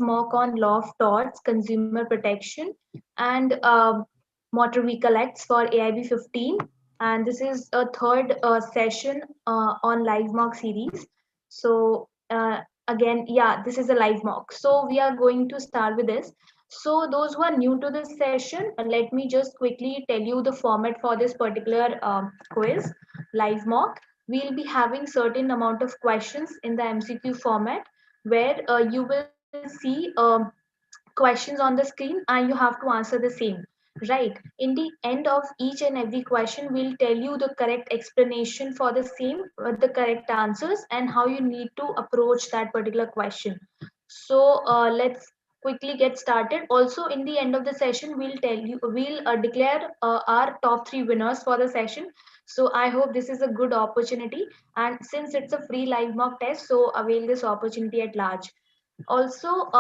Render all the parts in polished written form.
mock on law of torts, consumer protection, and motor vehicle acts for AIB 15. And this is a third session on live mock series. So again, yeah, this is a live mock. So we are going to start with this. So those who are new to this session, let me just quickly tell you the format for this particular quiz, live mock. We'll be having certain amount of questions in the MCQ format where you will see questions on the screen and you have to answer the same, right? In the end of each and every question, we'll tell you the correct explanation for the same, the correct answers, and how you need to approach that particular question. So let's quickly get started. Also, in the end of the session, we'll declare our top 3 winners for the session. So I hope this is a good opportunity, and since it's a free live mock test, so avail this opportunity at large. Also,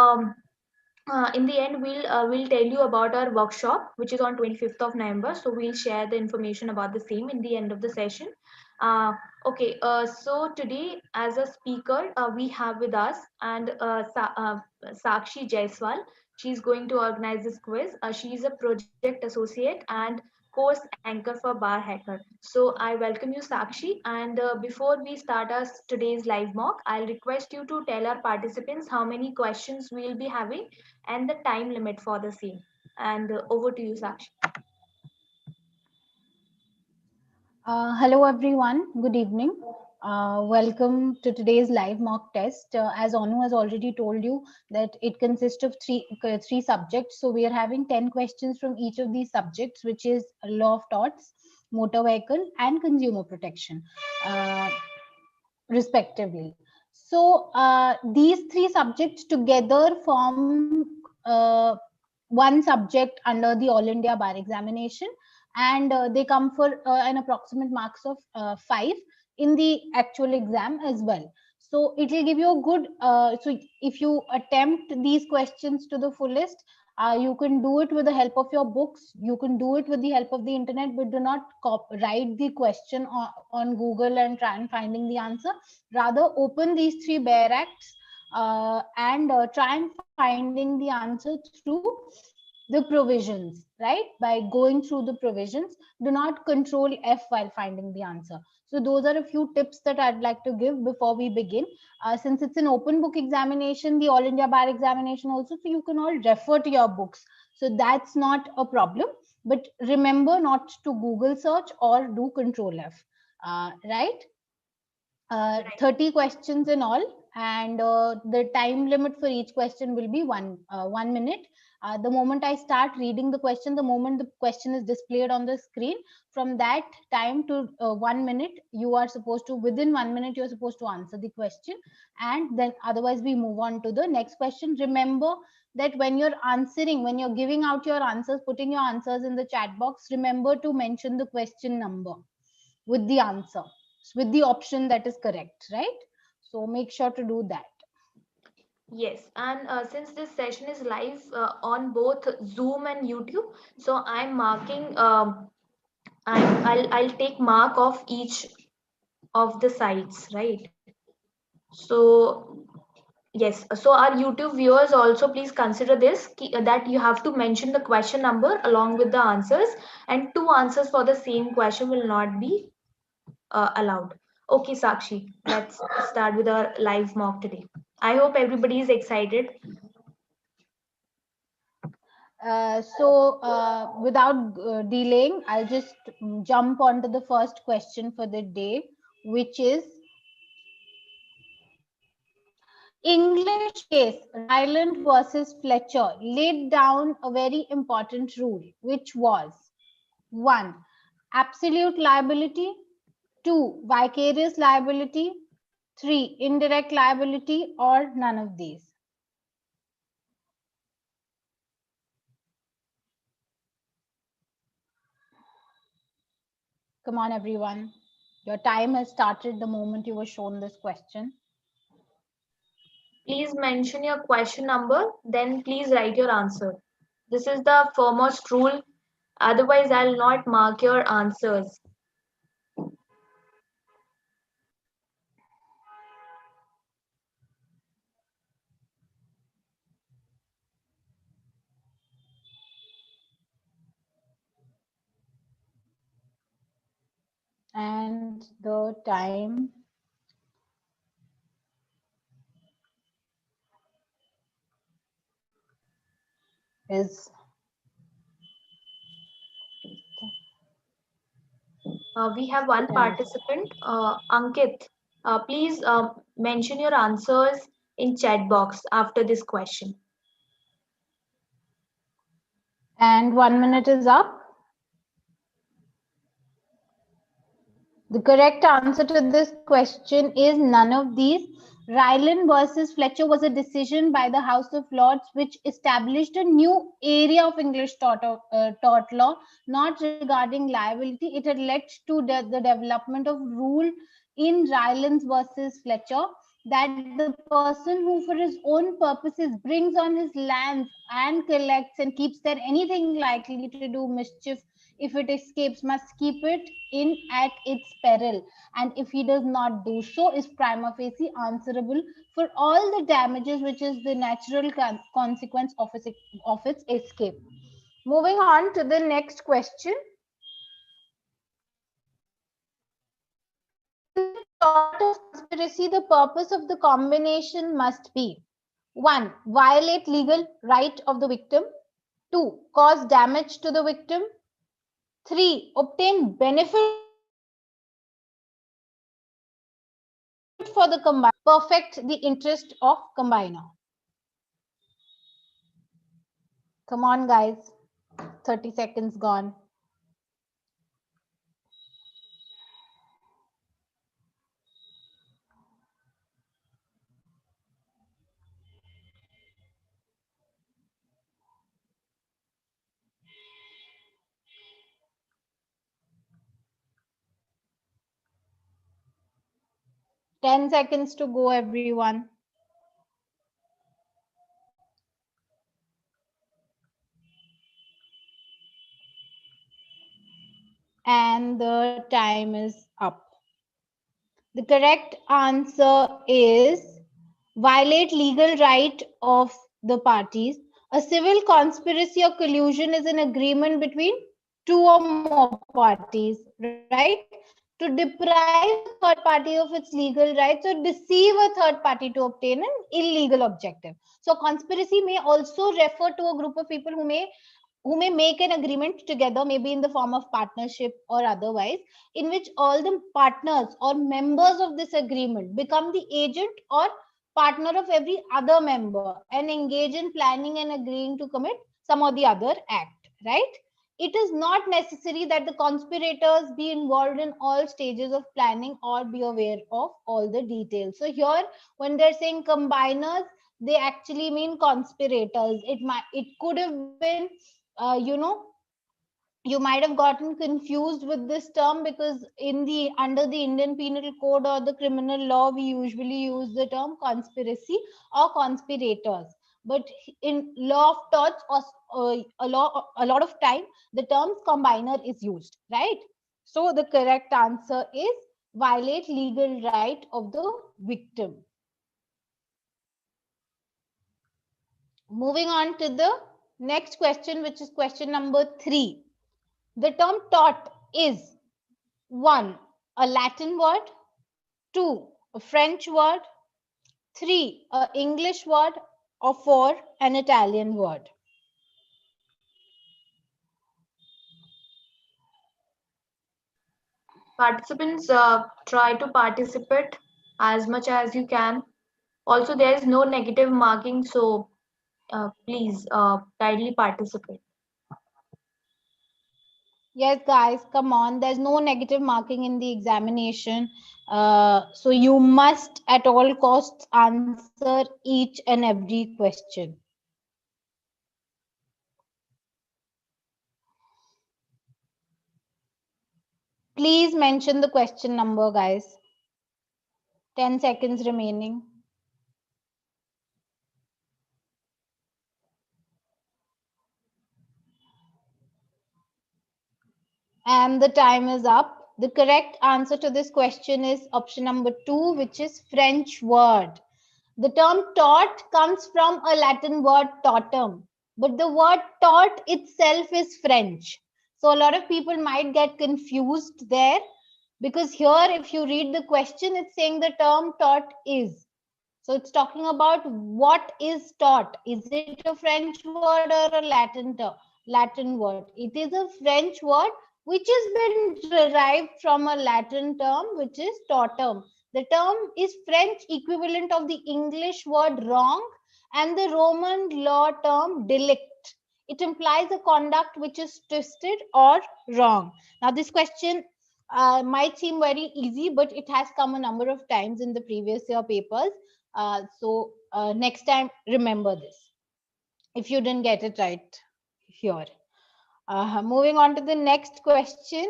in the end, we'll tell you about our workshop, which is on 25th of November. So we'll share the information about the same in the end of the session. Okay, so today as a speaker, we have with us and Sakshi Jaiswal. She's going to organize this quiz. She is a project associate and course anchor for Barhacker. So I welcome you, Sakshi. And before we start our today's live mock, I'll request you to tell our participants how many questions we'll be having and the time limit for the same. And over to you, Sakshi. Hello everyone, good evening. Welcome to today's live mock test. As Anu has already told you that it consists of three subjects. So we are having 10 questions from each of these subjects, which is law of torts, motor vehicle and consumer protection, respectively. So these three subjects together form one subject under the All India Bar examination, and they come for an approximate marks of 5 in the actual exam as well. So it will give you a good, so if you attempt these questions to the fullest, you can do it with the help of your books, you can do it with the help of the internet, but do not write the question on Google and try and finding the answer. Rather, open these 3 bare acts and try and finding the answer through the provisions, right? By going through the provisions. Do not control F while finding the answer. So those are a few tips that I'd like to give before we begin. Since it's an open book examination, the All India Bar examination also, so you can all refer to your books. So that's not a problem. But remember not to Google search or do control F, right? 30 questions in all, and the time limit for each question will be 1 minute. The moment I start reading the question, the moment the question is displayed on the screen, from that time to 1 minute, you are supposed to, within 1 minute, you're supposed to answer the question. And then otherwise we move on to the next question. Remember that when you're answering, when you're giving out your answers, putting your answers in the chat box, remember to mention the question number with the answer, with the option that is correct, right? So make sure to do that. Yes, and since this session is live on both Zoom and YouTube, so I'm marking, I'll take mark of each of the sites, right? So yes, so our YouTube viewers also please consider this, that you have to mention the question number along with the answers, and 2 answers for the same question will not be allowed. Okay, Sakshi, let's start with our live mock today. I hope everybody is excited. Without delaying, I'll just jump onto the first question for the day, which is English case Ryland versus Fletcher laid down a very important rule, which was 1. Absolute liability, 2. Vicarious liability, 3. Indirect liability, or none of these. Come on, everyone. Your time has started the moment you were shown this question. Please mention your question number, then please write your answer. This is the foremost rule. Otherwise, I'll not mark your answers. And the time is We have one 10 seconds. participant, Ankit. Please mention your answers in chat box after this question. And 1 minute is up. The correct answer to this question is none of these. Ryland versus Fletcher was a decision by the House of Lords which established a new area of English tort law, not regarding liability. It had led to the development of rule in Rylands versus Fletcher that the person who for his own purposes brings on his lands and collects and keeps there anything likely to do mischief, if it escapes, must keep it in at its peril, and if he does not do so, is prima facie answerable for all the damages which is the natural consequence of its escape. Moving on to the next question. In the tort of conspiracy, the purpose of the combination must be: 1. Violate legal right of the victim. 2. Cause damage to the victim. 3. Obtain benefit for the combiner. Perfect the interest of combiner. Come on, guys. 30 seconds gone. Ten seconds to go, everyone. And the time is up. The correct answer is violate legal right of the parties. A civil conspiracy or collusion is an agreement between two or more parties, right? To deprive a third party of its legal rights or deceive a third party to obtain an illegal objective. So conspiracy may also refer to a group of people who may make an agreement together, maybe in the form of partnership or otherwise, in which all the partners or members of this agreement become the agent or partner of every other member and engage in planning and agreeing to commit some or the other act, right? It is not necessary that the conspirators be involved in all stages of planning or be aware of all the details. So here, when they're saying combiners, they actually mean conspirators. It could have been, you might have gotten confused with this term because under the Indian Penal Code or the criminal law, we usually use the term conspiracy or conspirators. But in law of torts, a lot of time, the term combiner is used, right? So the correct answer is violate legal right of the victim. Moving on to the next question, which is question number 3. The term tort is 1. A Latin word, 2. A French word, 3. A English word, or 4. An Italian word. Participants, try to participate as much as you can. Also, there is no negative marking, so please kindly participate. Yes, guys, come on. There's no negative marking in the examination. So you must at all costs answer each and every question. Please mention the question number, guys. 10 seconds remaining. And the time is up. The correct answer to this question is option number 2, which is French word. The term tort comes from a Latin word tortum, but the word tort itself is French. So a lot of people might get confused there. Because here, if you read the question, it's saying the term tort is. So it's talking about what is tort. Is it a French word or a Latin word? It is a French word which has been derived from a Latin term, which is tortum. The term is French equivalent of the English word wrong and the Roman law term delict. It implies a conduct which is twisted or wrong. Now, this question might seem very easy, but it has come a number of times in the previous year papers. So next time, remember this if you didn't get it right here. Moving on to the next question,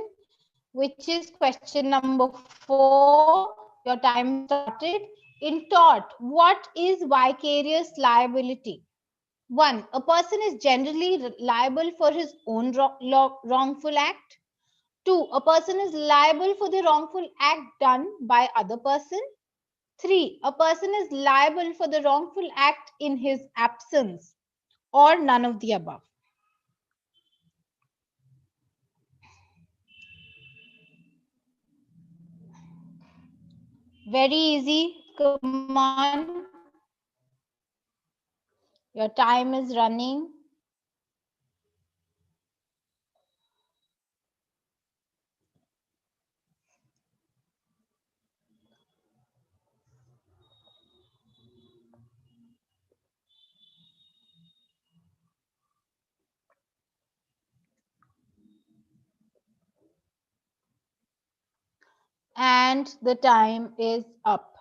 which is question number 4. Your time started. In tort, what is vicarious liability? 1. A person is generally liable for his own wrongful act. 2. A person is liable for the wrongful act done by other person. 3. A person is liable for the wrongful act in his absence, or none of the above. Very easy. Come on. Your time is running. And the time is up.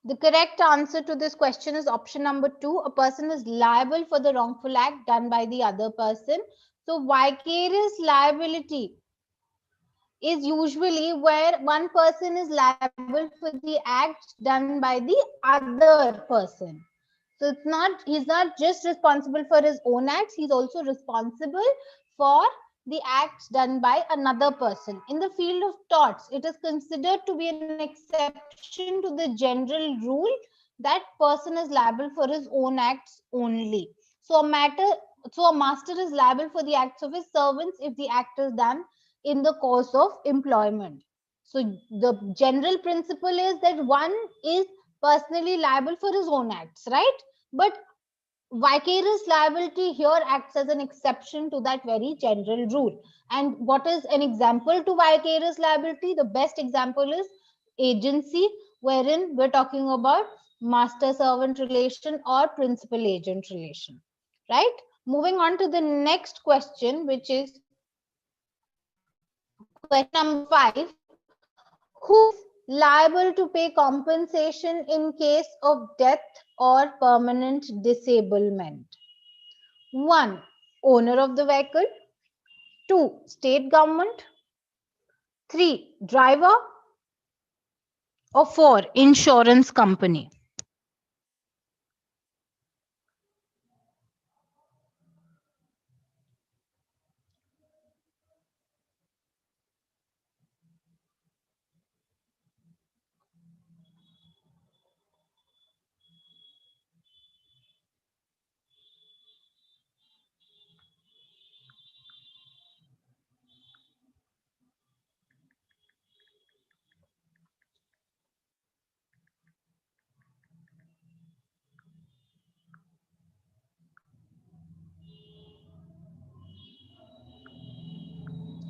The correct answer to this question is option number 2. A person is liable for the wrongful act done by the other person. So vicarious liability is usually where one person is liable for the act done by the other person. So he's not just responsible for his own acts, he's also responsible for the acts done by another person. In the field of torts, it is considered to be an exception to the general rule that person is liable for his own acts only. So a master is liable for the acts of his servants if the act is done in the course of employment. So the general principle is that one is personally liable for his own acts, right? But vicarious liability here acts as an exception to that very general rule. And what is an example to vicarious liability? The best example is agency, wherein we're talking about master-servant relation or principal-agent relation, right? Moving on to the next question, which is question number 5. Who is liable to pay compensation in case of death or permanent disablement? 1. Owner of the vehicle. 2. State government. 3. Driver. Or 4. Insurance company.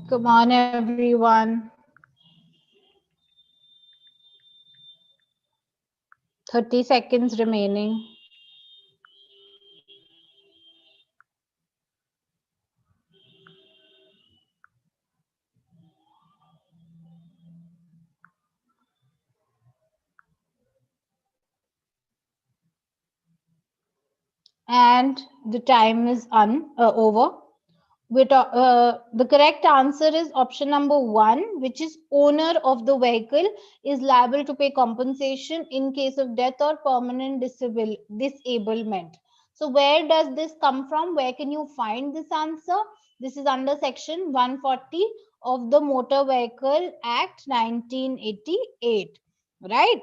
Come on, everyone. 30 seconds remaining. And the time is over. The correct answer is option number 1, which is owner of the vehicle is liable to pay compensation in case of death or permanent disablement. So where does this come from? Where can you find this answer? This is under section 140 of the Motor Vehicle Act 1988, right?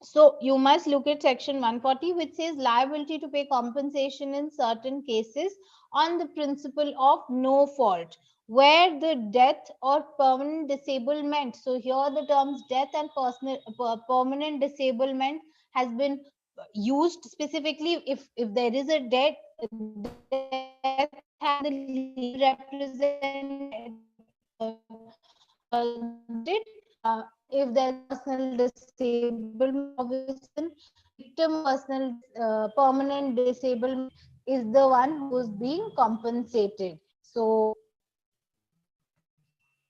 So you must look at section 140, which says liability to pay compensation in certain cases on the principle of no fault. where the death or permanent disablement, so here the terms death and permanent disablement has been used specifically if there is a death and the legal representative if there's personal disablement of a person, the victim personal permanent disablement is the one who is being compensated. So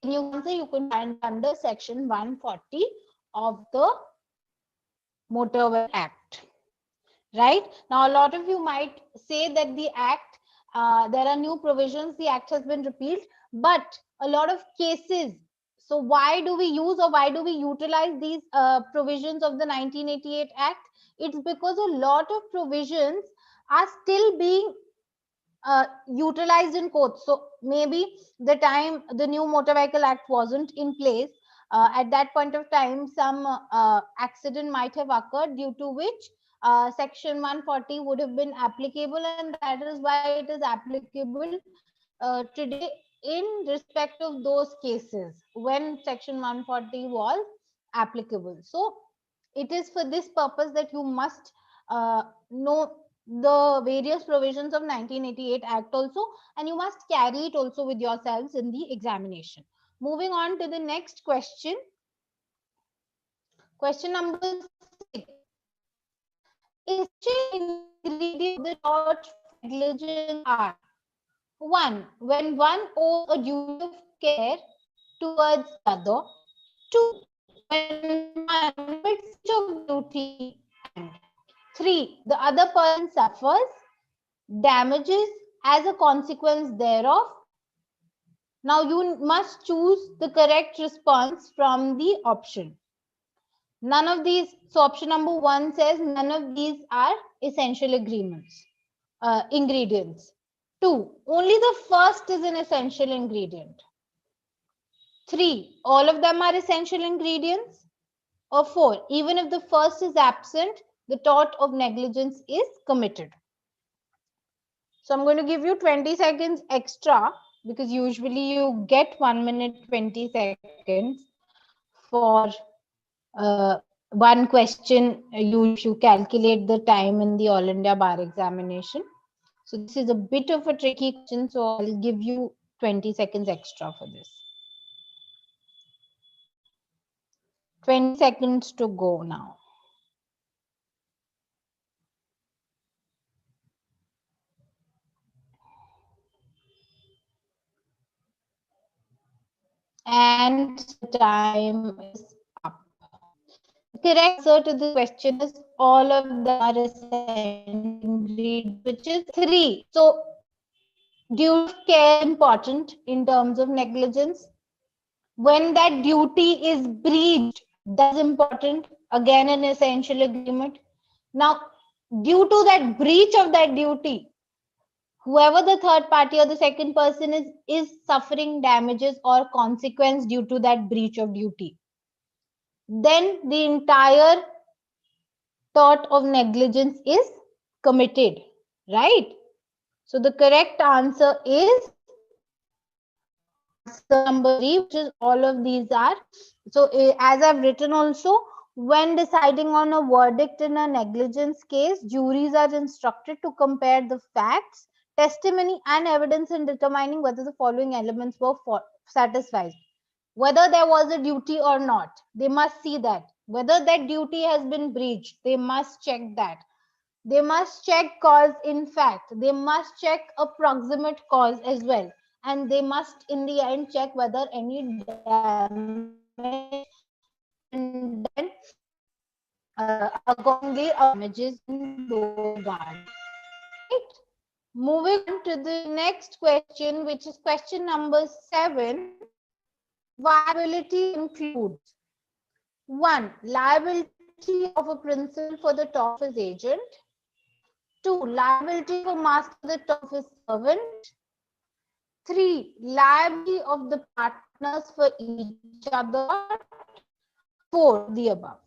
when you answer, you can find under section 140 of the Motor Vehide Act. Right now, a lot of you might say that the act, there are new provisions, the act has been repealed, but a lot of cases. So why do we use or why do we utilize these provisions of the 1988 Act? It's because a lot of provisions are still being utilized in courts. So maybe the time the new Motor Vehicle Act wasn't in place, at that point of time, some accident might have occurred due to which section 140 would have been applicable, and that is why it is applicable today in respect of those cases when section 140 was applicable. So it is for this purpose that you must know the various provisions of 1988 Act also, and you must carry it also with yourselves in the examination. Moving on to the next question. Question number 6. Essential ingredients of the tort of negligence are: 1. When one owes a duty of care towards the other. 2. When one omits of duty. And 3. The other person suffers damages as a consequence thereof. Now you must choose the correct response from the option. None of these, so option number 1 says none of these are essential ingredients. 2, only the first is an essential ingredient. 3, all of them are essential ingredients. Or 4, even if the first is absent, the tort of negligence is committed. So I'm going to give you 20 seconds extra, because usually you get 1 minute 20 seconds for one question. You calculate the time in the All India Bar examination. So this is a bit of a tricky question, so I'll give you 20 seconds extra for this. 20 seconds to go now. And the time is up. The correct answer to the question is all of them are essential ingredients, which is 3. So duty of care is important in terms of negligence. When that duty is breached, that's important. Again, an essential agreement. Now, due to that breach of that duty, whoever the third party or the second person is suffering damages or consequence due to that breach of duty, then the entire tort of negligence is committed, right? So the correct answer is answer number 3, which is all of these are. So as I've written also, when deciding on a verdict in a negligence case, juries are instructed to compare the facts, testimony and evidence in determining whether the following elements were satisfied. Whether there was a duty or not, they must see that. Whether that duty has been breached, they must check that. They must check cause in fact. They must check a proximate cause as well. And they must in the end check whether any damage and then accordingly damages in those regards. Right? Moving on to the next question, which is question number 7. Liability includes: 1. Liability of a principal for the tort of his agent. 2. Liability of a master for the tort of his servant. 3. Liability of the partners for each other. 4. The above.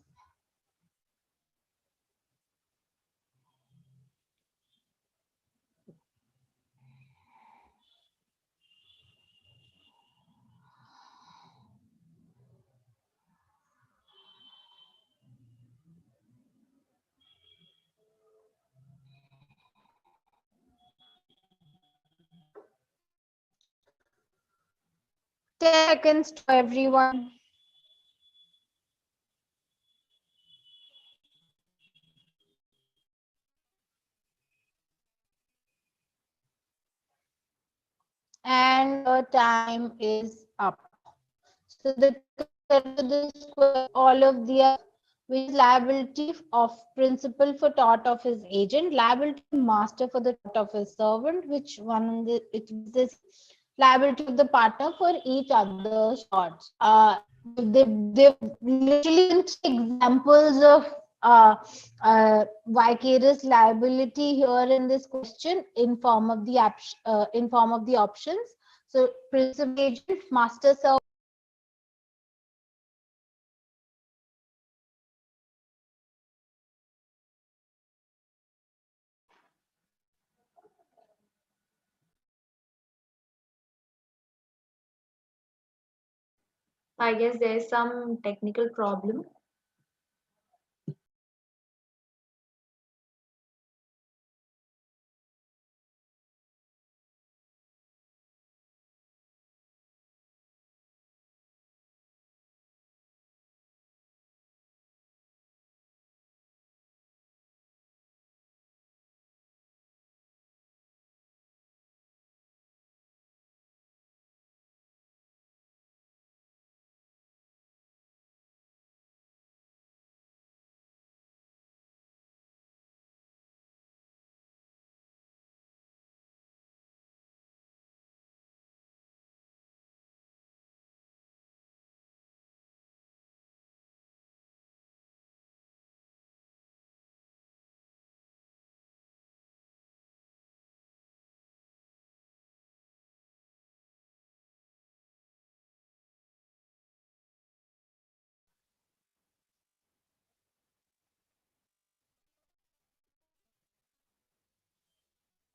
10 seconds to everyone. And your time is up. So the correct answer to this question, all of the above, which is liability of principal for tort of his agent, liability of master for the tort of his servant, which one which is this liability of the partner for each other's torts. They've literally given three examples of vicarious liability here in this question in form of the options. So principal agent, master servant. I guess there is some technical problem.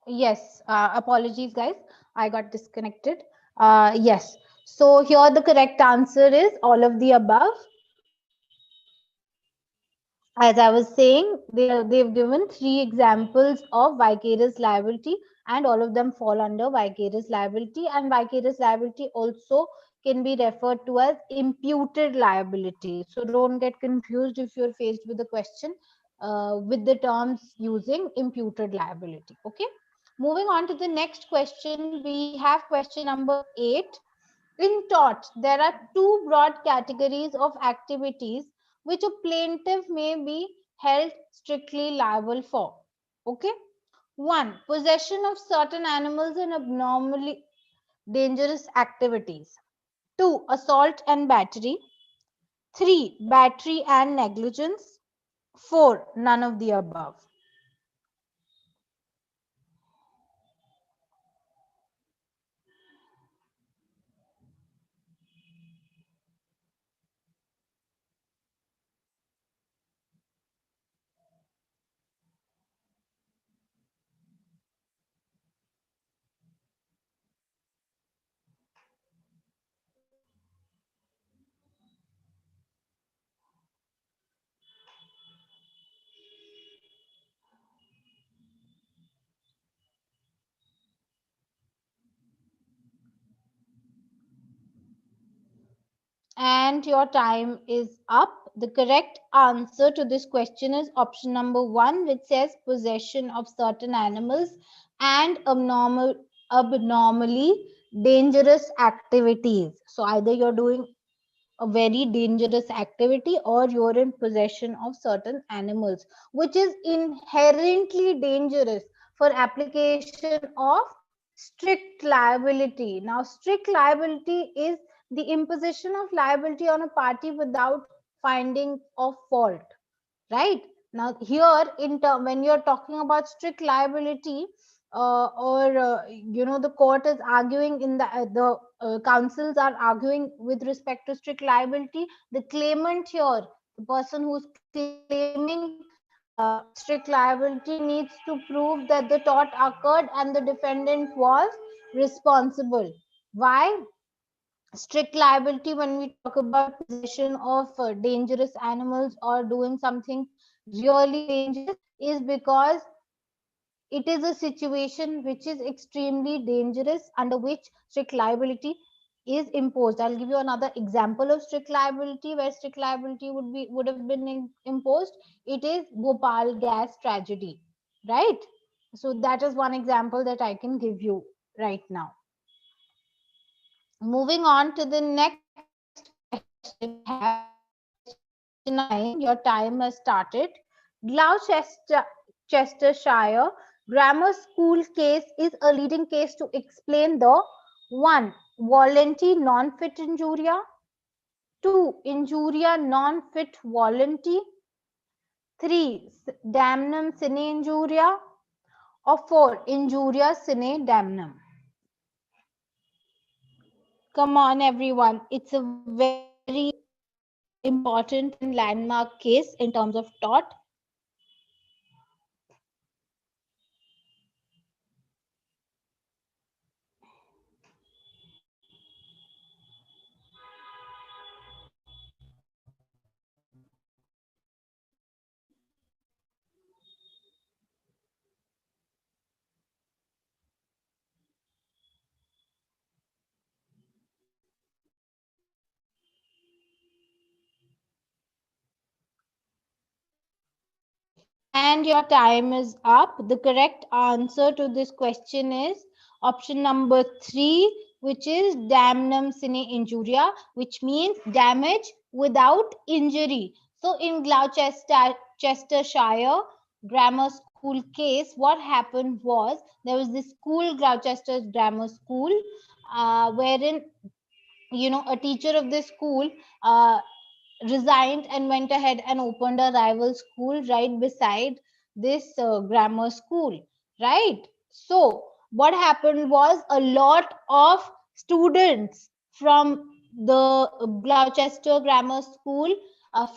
Yes, apologies, guys. I got disconnected. Yes. So here the correct answer is all of the above. As I was saying, they've given three examples of vicarious liability, and all of them fall under vicarious liability. And vicarious liability also can be referred to as imputed liability. So don't get confused if you're faced with a question with the terms using imputed liability. Okay. Moving on to the next question, we have question number 8. In tort, there are two broad categories of activities which a plaintiff may be held strictly liable for. Okay. 1. Possession of certain animals and abnormally dangerous activities. 2. Assault and battery. 3. Battery and negligence. 4. None of the above. And your time is up. The correct answer to this question is option number 1, which says possession of certain animals and abnormally dangerous activities. So either you're doing a very dangerous activity or you're in possession of certain animals, which is inherently dangerous for application of strict liability. Now, strict liability is the imposition of liability on a party without finding of fault, right? Now here when you're talking about strict liability, or the court is arguing in the councils are arguing with respect to strict liability, the claimant here, the person who's claiming strict liability, needs to prove that the tort occurred and the defendant was responsible. Why? Strict liability, when we talk about possession of dangerous animals or doing something really dangerous, is because it is a situation which is extremely dangerous, under which strict liability is imposed. I'll give you another example of strict liability where strict liability would have been imposed. It is Bhopal gas tragedy, right? So that is one example that I can give you right now. Moving on to the next question we have, question 9. Your time has started. Gloucestershire grammar school case is a leading case to explain the 1. Voluntary non-fit injuria, 2. Injuria non-fit voluntary, 3. Damnum sine injuria, or 4. Injuria sine damnum. Come on, everyone. It's a very important and landmark case in terms of tort. And your time is up. The correct answer to this question is option number 3, which is damnum sine injuria, which means damage without injury. So in Gloucestershire grammar school case, what happened was there was this school, Gloucester Grammar School, wherein a teacher of this school resigned and went ahead and opened a rival school right beside this grammar school, right? So what happened was a lot of students from the Gloucester Grammar School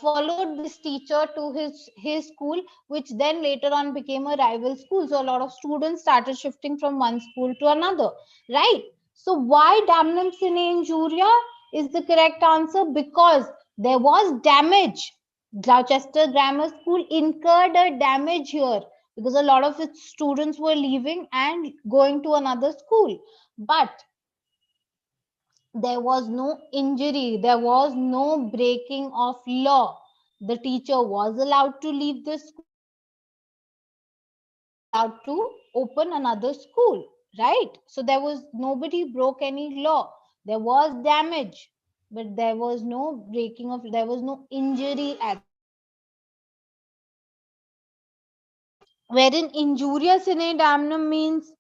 followed this teacher to his school, which then later on became a rival school. So a lot of students started shifting from one school to another, right? So why damnum sine injuria is the correct answer? Because there was damage. Gloucester Grammar School incurred a damage here because a lot of its students were leaving and going to another school. But there was no injury, there was no breaking of law. The teacher was allowed to leave the school, allowed to open another school, right? So there was nobody broke any law. There was damage, but there was no breaking of, there was no injury at, wherein injuria sine damnum means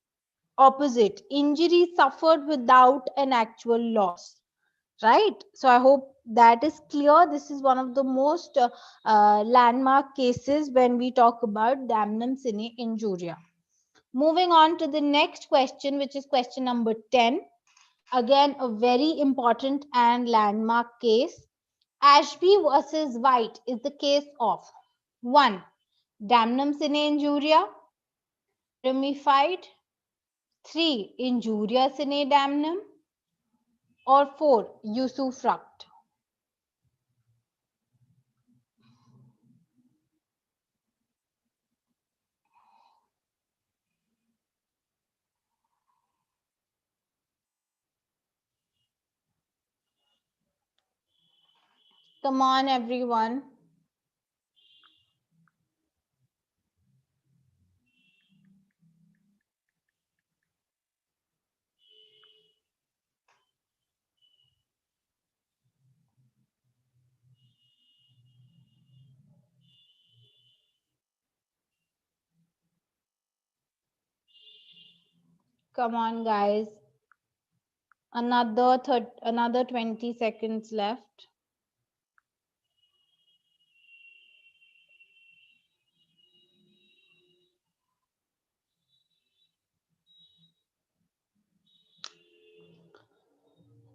opposite, injury suffered without an actual loss, right? So I hope that is clear. This is one of the most landmark cases when we talk about damnum sine injuria. Moving on to the next question, which is question number 10. Again, a very important and landmark case. Ashby versus White is the case of 1. Damnum sine injuria, ramified, 3. Injuria sine damnum, or 4. Usufruct. Come on, everyone. Come on, guys. Another 20 seconds left.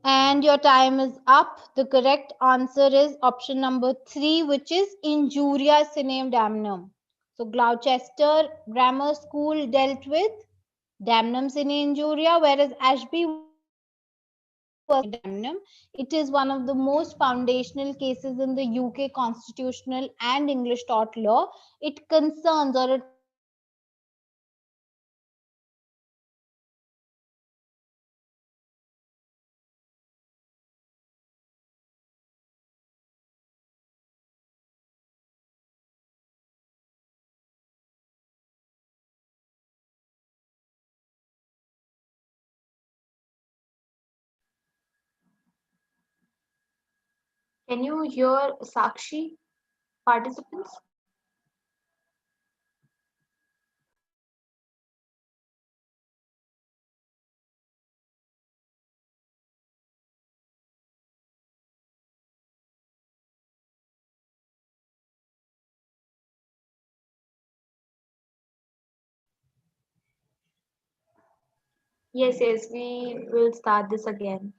And your time is up. The correct answer is option number 3, which is injuria sine damnum. So Gloucester Grammar School dealt with damnum sine injuria, whereas Ashby was damnum. It is one of the most foundational cases in the UK constitutional and English tort law. It concerns, or it Can you hear Sakshi participants? Yes, we will start this again.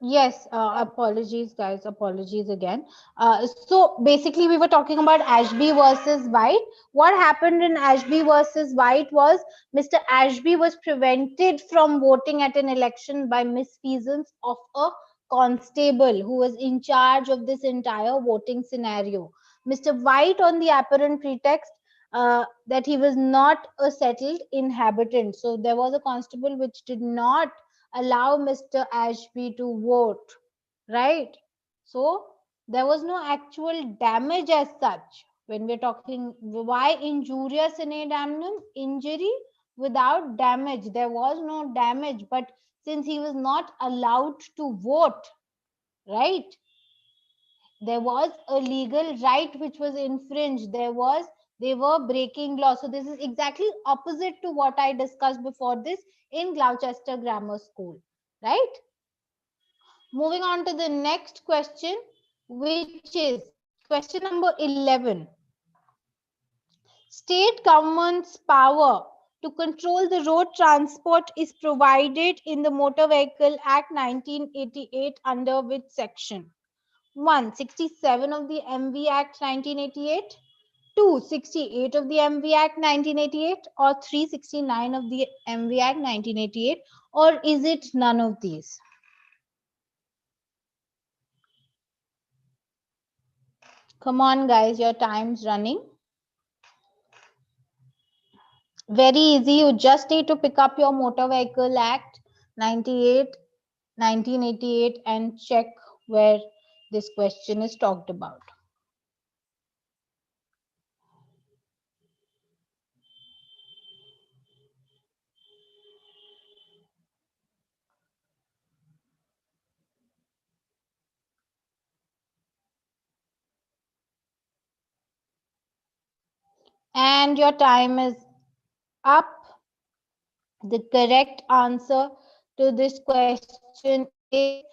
Yes, apologies, guys. Apologies again. So basically, we were talking about Ashby versus White. What happened in Ashby versus White was Mr. Ashby was prevented from voting at an election by misfeasance of a constable who was in charge of this entire voting scenario. Mr. White, on the apparent pretext that he was not a settled inhabitant, so there was a constable which did not allow Mr. Ashby to vote, right? So there was no actual damage as such. When we're talking why injurious sine damnum, injury without damage, there was no damage, but since he was not allowed to vote, right? There was a legal right which was infringed. They were breaking law. So this is exactly opposite to what I discussed before this in Gloucester Grammar School, right? Moving on to the next question, which is question number 11. State government's power to control the road transport is provided in the Motor Vehicle Act 1988 under which section? 1. 67 of the MV Act 1988, 2. 68 of the MV Act 1988, or 369 of the MV Act 1988, or is it none of these? Come on, guys, your time's running. Very easy. You just need to pick up your Motor Vehicle Act 1988 and check where this question is talked about. And your time is up. The correct answer to this question is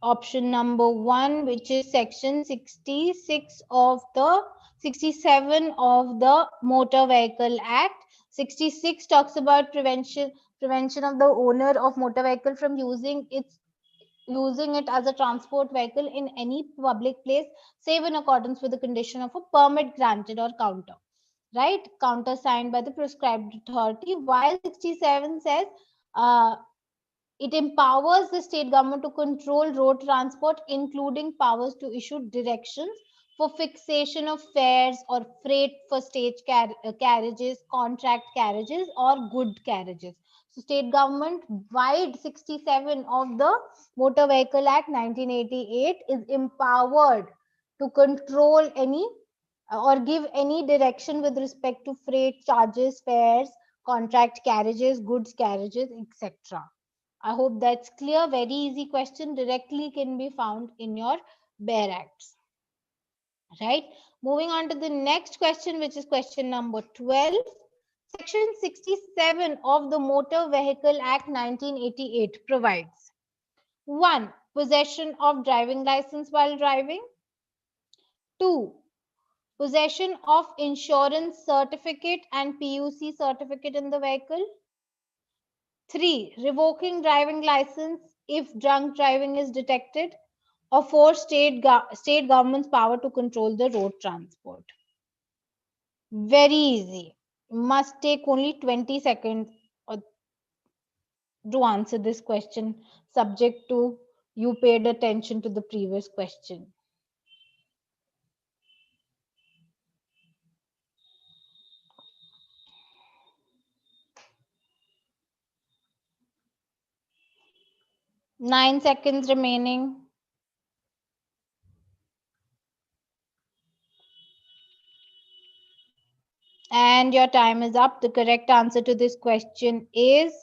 option number 1, which is section 66 of the 67 of the Motor Vehicle Act. 66 talks about prevention of the owner of motor vehicle from using it as a transport vehicle in any public place, save in accordance with the condition of a permit granted or counter, right? Counter signed by the prescribed authority, while 67 says it empowers the state government to control road transport, including powers to issue directions for fixation of fares or freight for stage carriages, contract carriages, or good carriages. So, state government wide 67 of the Motor Vehicle Act 1988 is empowered to control any or give any direction with respect to freight charges, fares, contract carriages, goods carriages, etc. I hope that's clear. Very easy question, directly can be found in your Bare Acts. Right? Moving on to the next question, which is question number 12. Section 67 of the Motor Vehicle Act 1988 provides 1. Possession of driving license while driving. 2. Possession of insurance certificate and PUC certificate in the vehicle. 3. Revoking driving license if drunk driving is detected. Or 4. State government's power to control the road transport. Very easy. Must take only 20 seconds to answer this question, subject to you paid attention to the previous question. Nine seconds remaining. And your time is up. The correct answer to this question is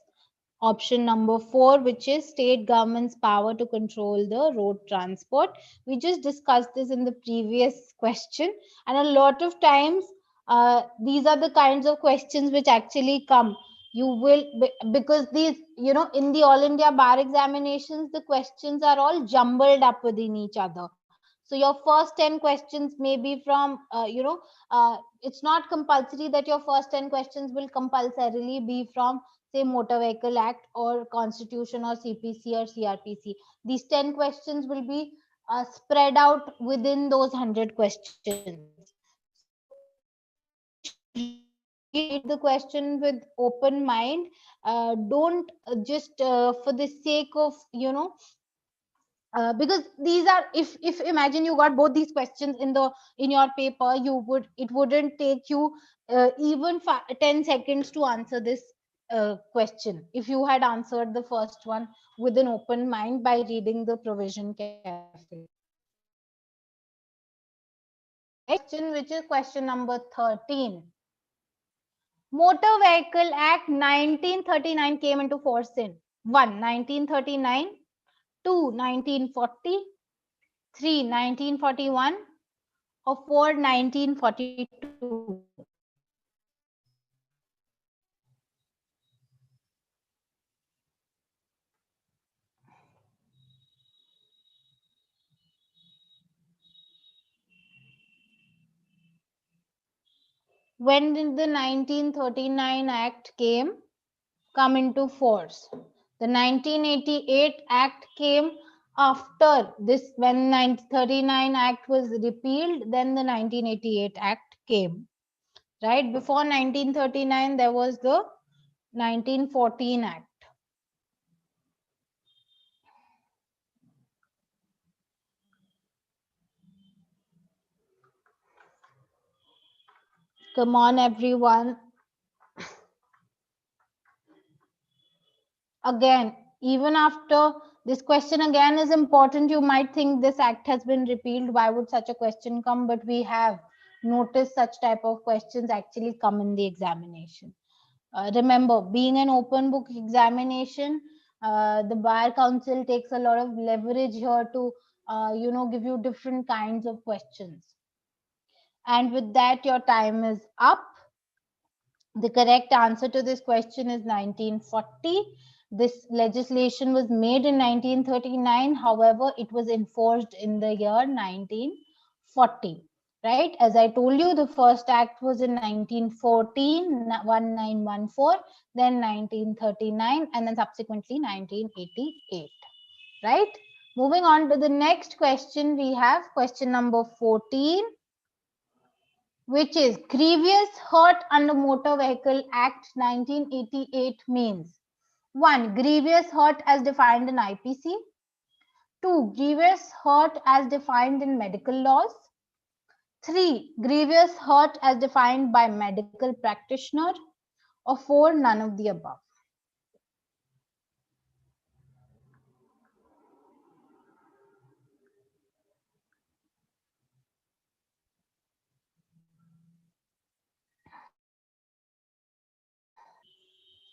Option number 4, which is state government's power to control the road transport. We just discussed this in the previous question, and a lot of times these are the kinds of questions which actually come. You will, because these, in the All India Bar examinations, the questions are all jumbled up within each other. So your first 10 questions may be from, it's not compulsory that your first 10 questions will compulsorily be from, say, Motor Vehicle Act or Constitution or CPC or CRPC. These 10 questions will be spread out within those 100 questions. So you should read the question with open mind. Don't just for the sake of, because these are, if imagine you got both these questions in your paper, it wouldn't take you even 10 seconds to answer this question if you had answered the first one with an open mind by reading the provision carefully. Question, which is question number 13. Motor Vehicle Act 1939 came into force in 1. 1939, 2. 1940, 3. 1941, or 4. 1942. When did the 1939 Act come into force? The 1988 Act came after this. When 1939 Act was repealed, then the 1988 Act came. Right? Before 1939, there was the 1914 Act. Come on, everyone. Again, even after this question again is important, you might think this act has been repealed. Why would such a question come? But we have noticed such type of questions actually come in the examination. Remember, being an open book examination, the Bar Council takes a lot of leverage here to, give you different kinds of questions. And with that, your time is up. The correct answer to this question is 1940. This legislation was made in 1939. However, it was enforced in the year 1940. Right? As I told you, the first act was in 1914, 1914, then 1939, and then subsequently 1988. Right? Moving on to the next question, we have question number 14. Which is grievous hurt under Motor Vehicle Act 1988 means 1. Grievous hurt as defined in IPC, 2. Grievous hurt as defined in medical laws, 3. Grievous hurt as defined by medical practitioner, or 4. None of the above.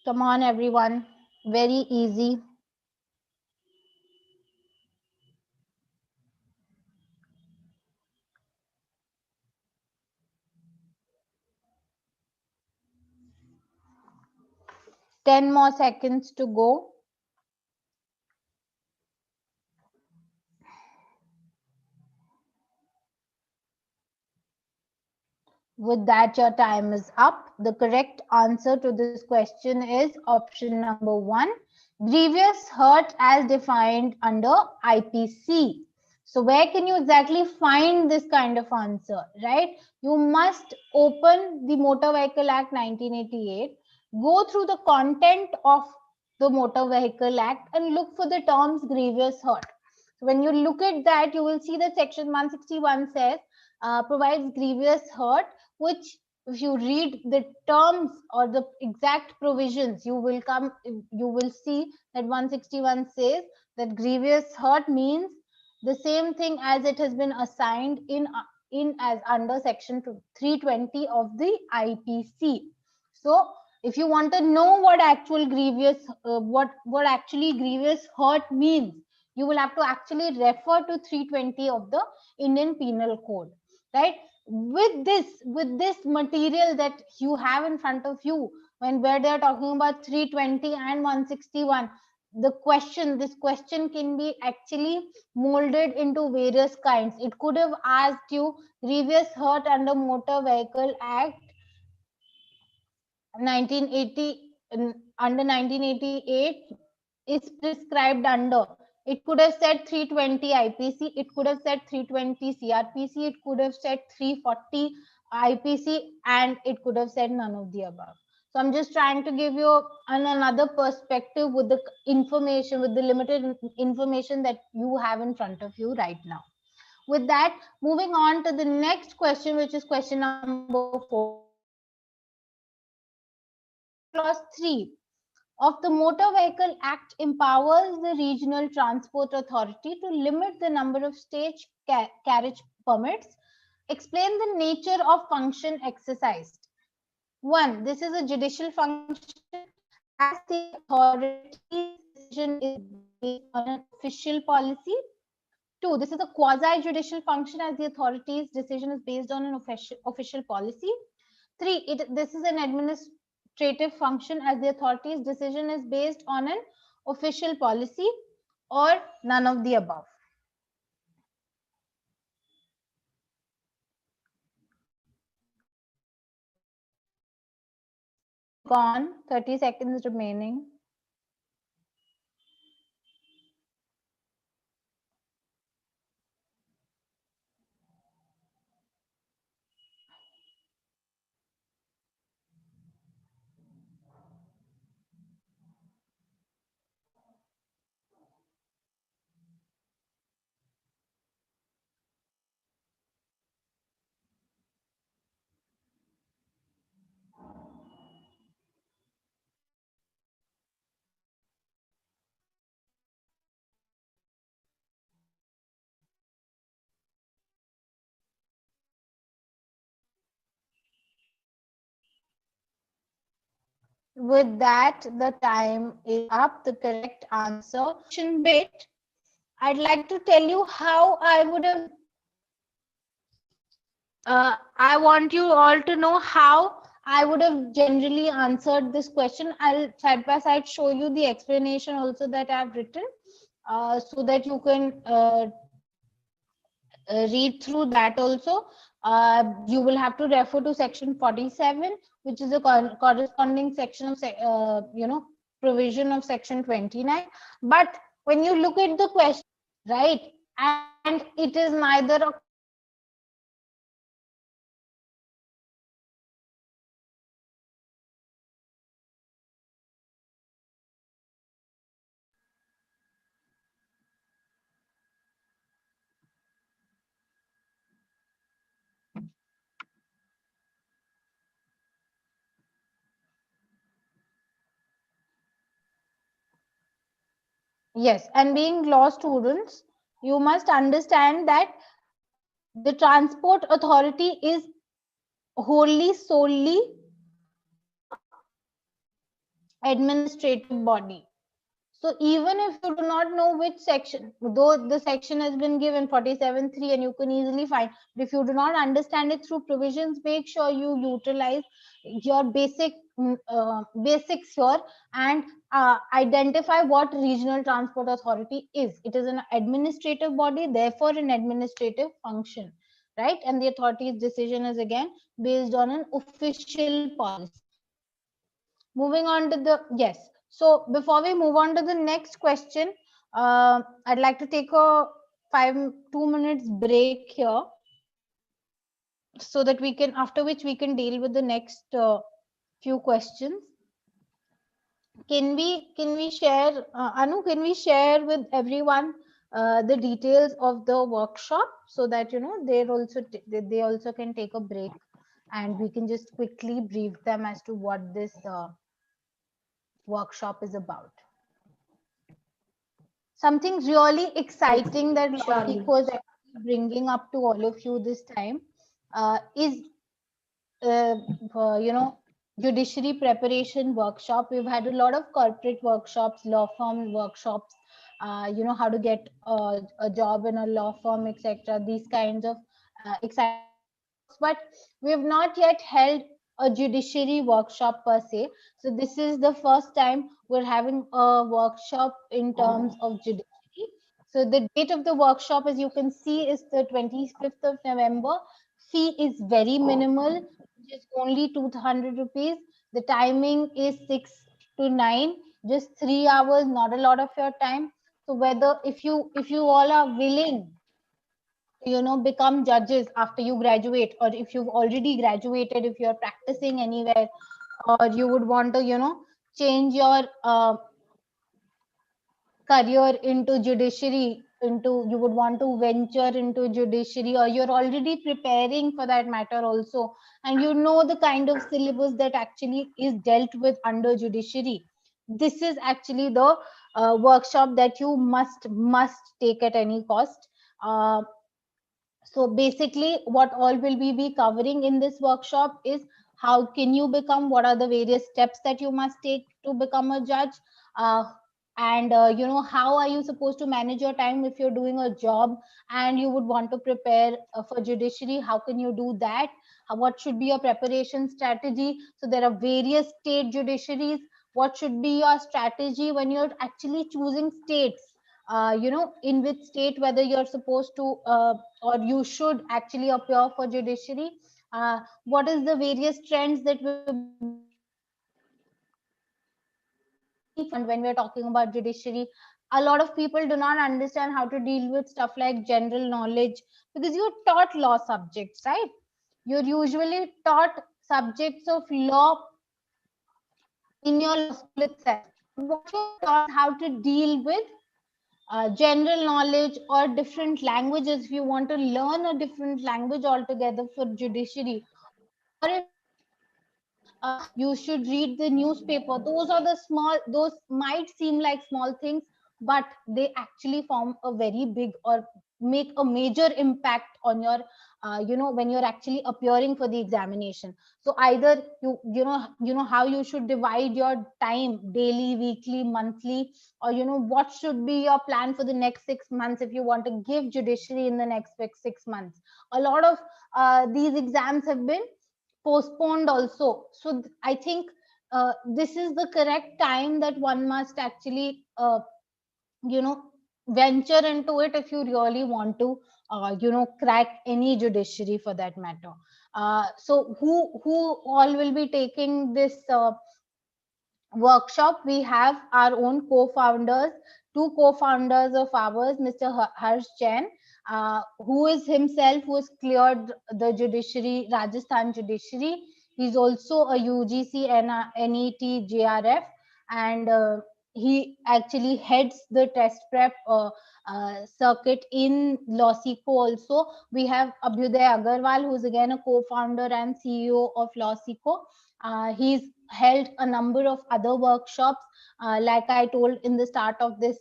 Come on, everyone. Very easy. Ten more seconds to go. With that, your time is up. The correct answer to this question is option number 1, grievous hurt as defined under IPC. So where can you exactly find this kind of answer, right? You must open the Motor Vehicle Act 1988, go through the content of the Motor Vehicle Act and look for the terms grievous hurt. So when you look at that, you will see that section 161 says provides grievous hurt, which if you read the terms or the exact provisions, you will see that 161 says that grievous hurt means the same thing as it has been assigned in as under section 320 of the IPC. So If you want to know what actual grievous, what actually grievous hurt means, you will have to actually refer to 320 of the Indian Penal Code, right? With this material that you have in front of you, where they are talking about 320 and 161, this question can be actually molded into various kinds. It could have asked you grievous hurt under Motor Vehicle Act 1980, under 1988 is prescribed under. It could have said 320 IPC, it could have said 320 CRPC, it could have said 340 IPC, and it could have said none of the above. So I'm just trying to give you another perspective with the information, with the limited information that you have in front of you right now. With that, moving on to the next question, which is question number 4. Clause 3 of the Motor Vehicle Act empowers the Regional Transport Authority to limit the number of stage carriage permits. Explain the nature of function exercised. 1. This is a judicial function, as the authority's decision is based on an official policy. 2. This is a quasi-judicial function, as the authority's decision is based on an official policy. 3. This is an administrative function, as the authority's decision is based on an official policy, or none of the above. Gone, 30 seconds remaining. With that, the time is up. The correct answer. Bit. I'd like to tell you how I would have. I want you all to know how I would have generally answered this question. I'll side by side show you the explanation also that I've written, so that you can read through that also. You will have to refer to section 47, which is a corresponding section of provision of section 29. But when you look at the question, right, and it is neither a yes, and being law students, you must understand that the transport authority is wholly solely administrative body. So even if you do not know which section, though the section has been given 47.3 and you can easily find, but if you do not understand it through provisions, make sure you utilize your basics here and identify what regional transport authority is. It is an administrative body, therefore an administrative function, right? And the authority's decision is again based on an official policy. Moving on to the, yes. So before we move on to the next question, I'd like to take a 2 minutes break here, so that we can, after which we can deal with the next few questions. Can we share, Anu, can we share with everyone the details of the workshop, so that they also can take a break, and we can just quickly brief them as to what this workshop is about. Something really exciting that LawSikho is actually bringing up to all of you this time is judiciary preparation workshop. We've had a lot of corporate workshops, law firm workshops, how to get a job in a law firm, etc. These kinds of exciting workshops, but we have not yet held a judiciary workshop per se. So this is the first time we're having a workshop in terms of judiciary. So the date of the workshop, as you can see, is the 25th of November. Fee is very minimal, which is only 200 rupees. The timing is 6 to 9, just 3 hours, not a lot of your time. So whether if you all are willing, become judges after you graduate, or if you've already graduated, if you're practicing anywhere, or you would want to change your career into judiciary, you would want to venture into judiciary, or you're already preparing for that matter also, and the kind of syllabus that actually is dealt with under judiciary, this is actually the workshop that you must take at any cost. So basically, what all will we be covering in this workshop is how can you become, what are the various steps that you must take to become a judge, and how are you supposed to manage your time if you're doing a job and you would want to prepare for judiciary. How can you do that? What should be your preparation strategy? So there are various state judiciaries. What should be your strategy when you're actually choosing states? In which state whether you're supposed to or you should actually appear for judiciary. What is the various trends that we've been when we're talking about judiciary? A lot of people do not understand how to deal with stuff like general knowledge, because you're taught law subjects, right? You're usually taught subjects of law in your law school itself. What you're taught how to deal with general knowledge or different languages, if you want to learn a different language altogether for judiciary, or if you should read the newspaper. Those might seem like small things, but they actually form a very big or make a major impact on your when you're actually appearing for the examination. So either you know how you should divide your time, daily, weekly, monthly, or what should be your plan for the next 6 months if you want to give judiciary in the next 6 months. A lot of these exams have been postponed also. So I think this is the correct time that one must actually venture into it if you really want to crack any judiciary for that matter. So who all will be taking this workshop? We have our own co-founders, two co-founders of ours, Mr. Harsh Jain, who is himself who has cleared the judiciary, Rajasthan judiciary. He's also a UGC and a NET JRF, and he actually heads the test prep circuit in 𝘉𝘶𝑖𝑘ho also. We have 𝗍𝘍𝑒𝘵 Agarwal, who's again a co-founder and CEO of 𝘉𝘶𝑖𝑘ho. He's held a number of other workshops, like I told in the start of this,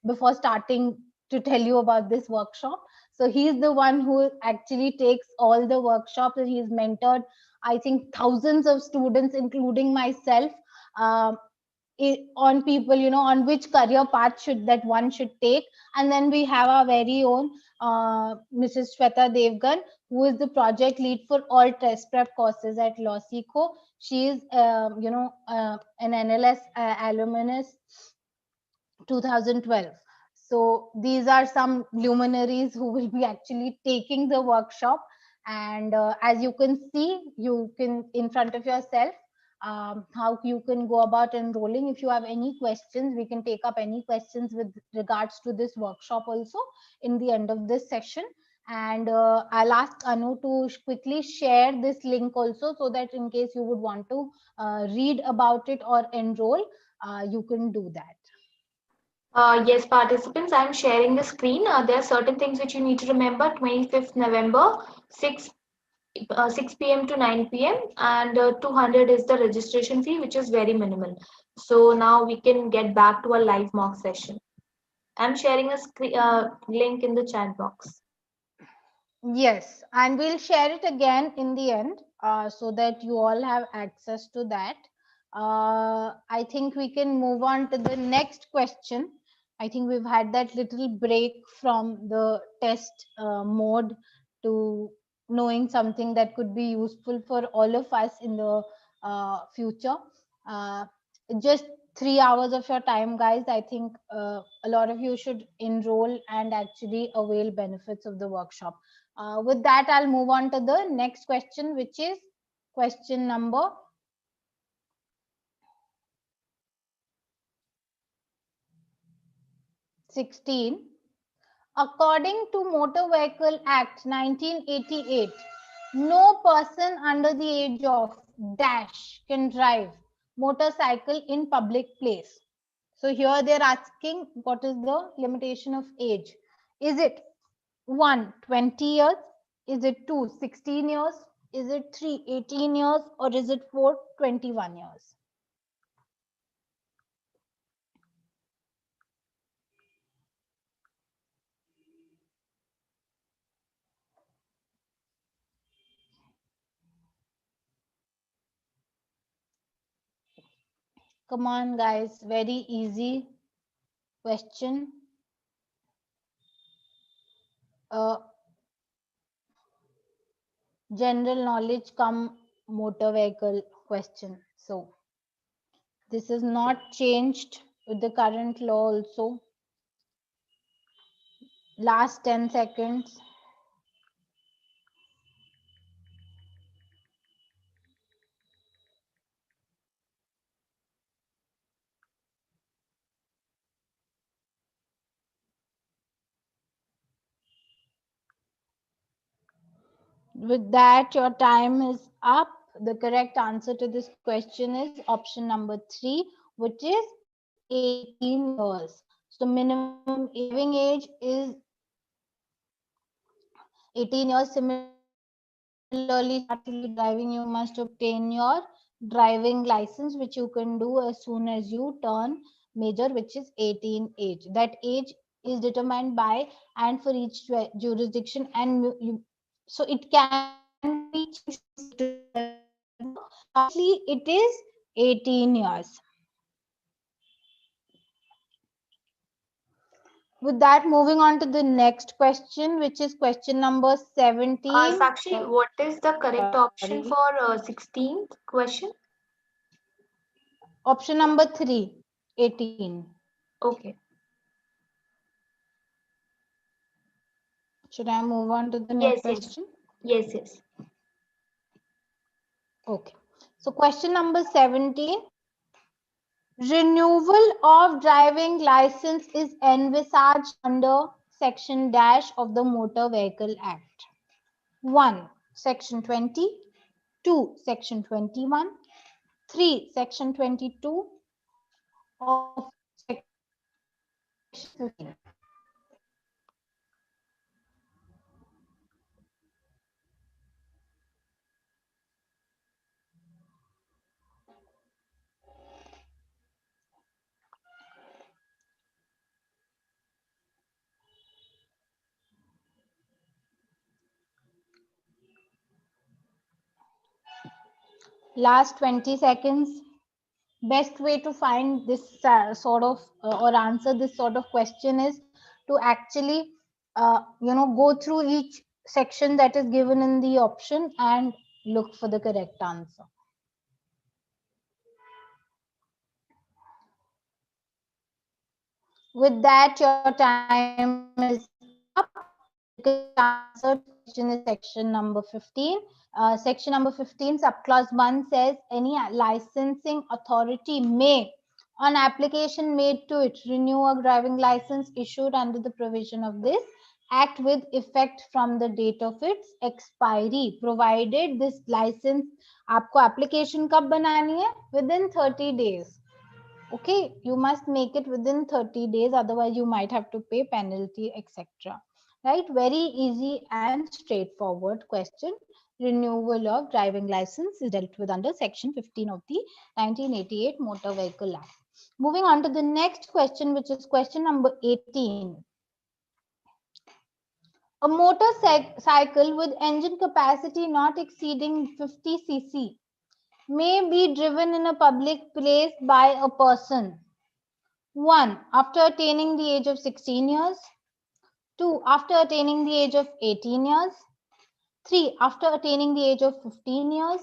before starting to tell you about this workshop. So he's the one who actually takes all the workshops, and he's mentored, I think, thousands of students, including myself, on people, on which career path one should take. And then we have our very own Mrs. Shweta Devgan, who is the project lead for all test prep courses at 𝘉𝘶𝑖𝑘ho. She is, an NLS alumnus 2012. So these are some luminaries who will be actually taking the workshop. And as you can see, you can in front of yourself, how you can go about enrolling. If you have any questions, we can take up any questions with regards to this workshop also in the end of this session. And I'll ask Anu to quickly share this link also, so that in case you would want to read about it or enroll, you can do that. Yes, participants, I'm sharing the screen. There are certain things which you need to remember. 25th November, 6 p.m. to 9 p.m. and 200 is the registration fee, which is very minimal. So now we can get back to our live mock session. I'm sharing a link in the chat box. Yes, and we'll share it again in the end. so that you all have access to that. I think we can move on to the next question. I think we've had that little break from the test mode to knowing something that could be useful for all of us in the future. Just 3 hours of your time, guys. I think a lot of you should enroll and actually avail benefits of the workshop. With that, I'll move on to the next question, which is question number 16. According to Motor Vehicle Act 1988, no person under the age of dash can drive motorcycle in public place. So here they're asking what is the limitation of age. Is it 1, 20 years? Is it 2, 16 years? Is it 3, 18 years? Or is it 4, 21 years? Come on, guys. Very easy question. General knowledge come motor vehicle question. So this is not changed with the current law also. Last 10 seconds. With that, your time is up. The correct answer to this question is option number 3, which is 18 years. So minimum driving age is 18 years. Similarly, starting driving, you must obtain your driving license, which you can do as soon as you turn major, which is 18 age. That age is determined by and for each jurisdiction, and so it can be changed. Lastly, it is 18 years. With that, moving on to the next question, which is question number 17. Sakshi, what is the correct option for 16th question? Option number 3, 18. Okay. Should I move on to the next question? Yes. Okay. So question number 17. Renewal of driving license is envisaged under section dash of the Motor Vehicle Act. 1, section 20. 2, section 21. 3, section 22. Or section 15. Last 20 seconds. Best way to find this sort of or answer this sort of question is to actually go through each section that is given in the option and look for the correct answer. With that, your time is up. The answer question is section number 15. Section number 15, subclause 1 says any licensing authority may, on application made to it, renew a driving license issued under the provision of this act with effect from the date of its expiry, provided this license आपको application कब बनानी है? Within 30 days. Okay, you must make it within 30 days, otherwise you might have to pay penalty, etc. Right? Very easy and straightforward question. Renewal of driving license is dealt with under section 15 of the 1988 Motor Vehicle Act. Moving on to the next question, which is question number 18. A motorcycle with engine capacity not exceeding 50 cc may be driven in a public place by a person: 1. After attaining the age of 16 years. 2. After attaining the age of 18 years. 3. After attaining the age of 15 years.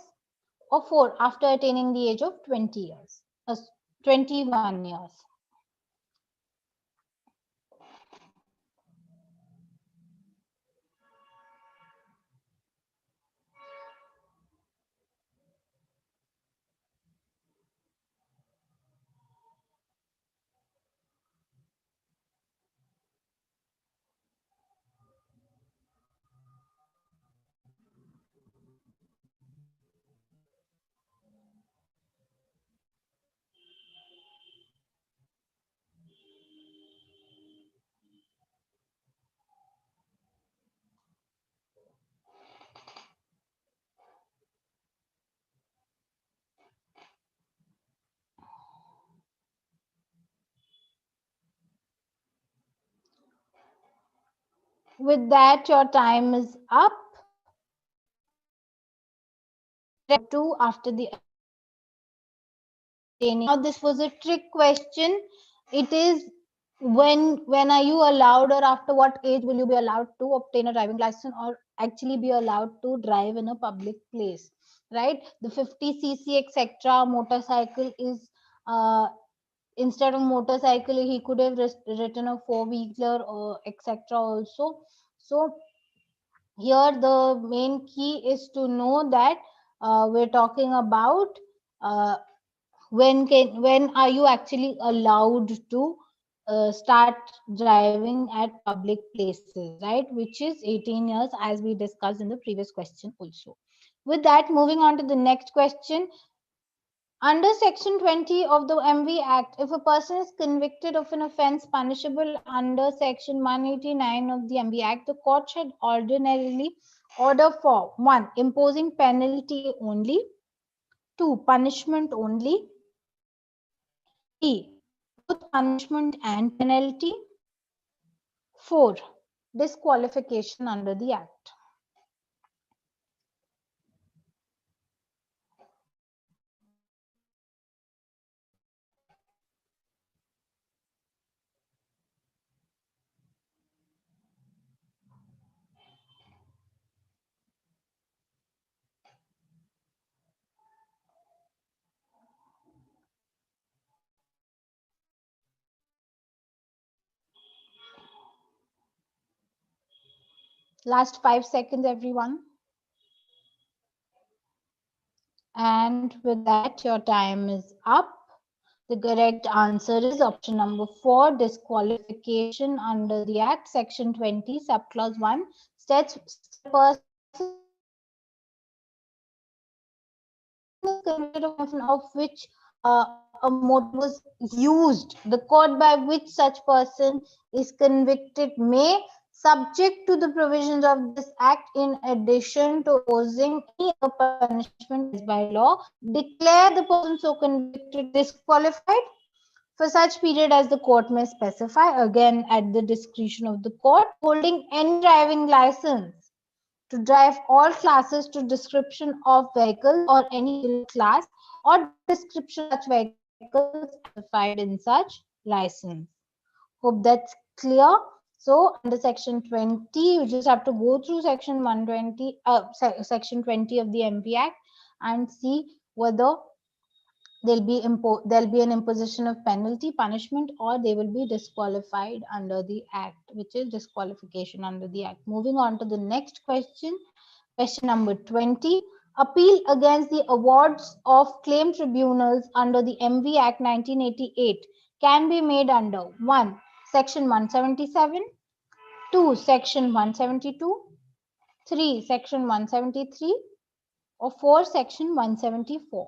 Or 4. After attaining the age of 20 years. 21 years. With that, your time is up. Two after the attaining. Now, this was a trick question. It is when are you allowed, or after what age will you be allowed to obtain a driving license or actually be allowed to drive in a public place, right? The 50 cc etc. motorcycle is instead of motorcycle he could have written a four-wheeler or etc. also. So here the main key is to know that we're talking about uh, when are you actually allowed to start driving at public places, right? Which is 18 years, as we discussed in the previous question also. With that, moving on to the next question. Under Section 20 of the MV Act, if a person is convicted of an offence punishable under Section 189 of the MV Act, the court should ordinarily order for 1. Imposing penalty only. 2. Punishment only. 3. Both punishment and penalty. 4. Disqualification under the Act. Last 5 seconds, everyone. And with that, your time is up. The correct answer is option number 4, disqualification under the Act. Section 20, subclause 1 states a person is convicted of which a motor was used. The court by which such person is convicted may, subject to the provisions of this Act, in addition to imposing any other punishment as by law, declare the person so convicted disqualified for such period as the court may specify, again at the discretion of the court. Holding any driving license to drive all classes to description of vehicles or any class or description of such vehicles specified in such license. Hope that's clear. So under section 20, you just have to go through section 120, section 20 of the MV Act and see whether there'll be an imposition of penalty, punishment, or they will be disqualified under the Act, which is disqualification under the Act. Moving on to the next question, question number 20. Appeal against the awards of claim tribunals under the MV Act 1988 can be made under 1. Section 177, 2. Section 172, 3. Section 173, or 4. Section 174.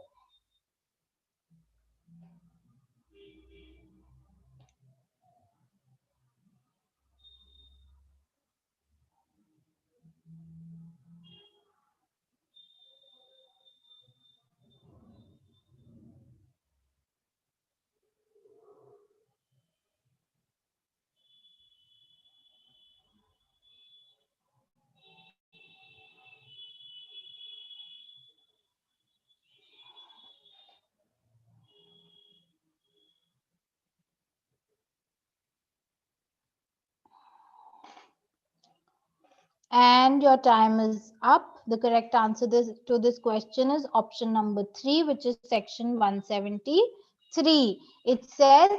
And your time is up. The correct answer to this question is option number 3, which is section 173. It says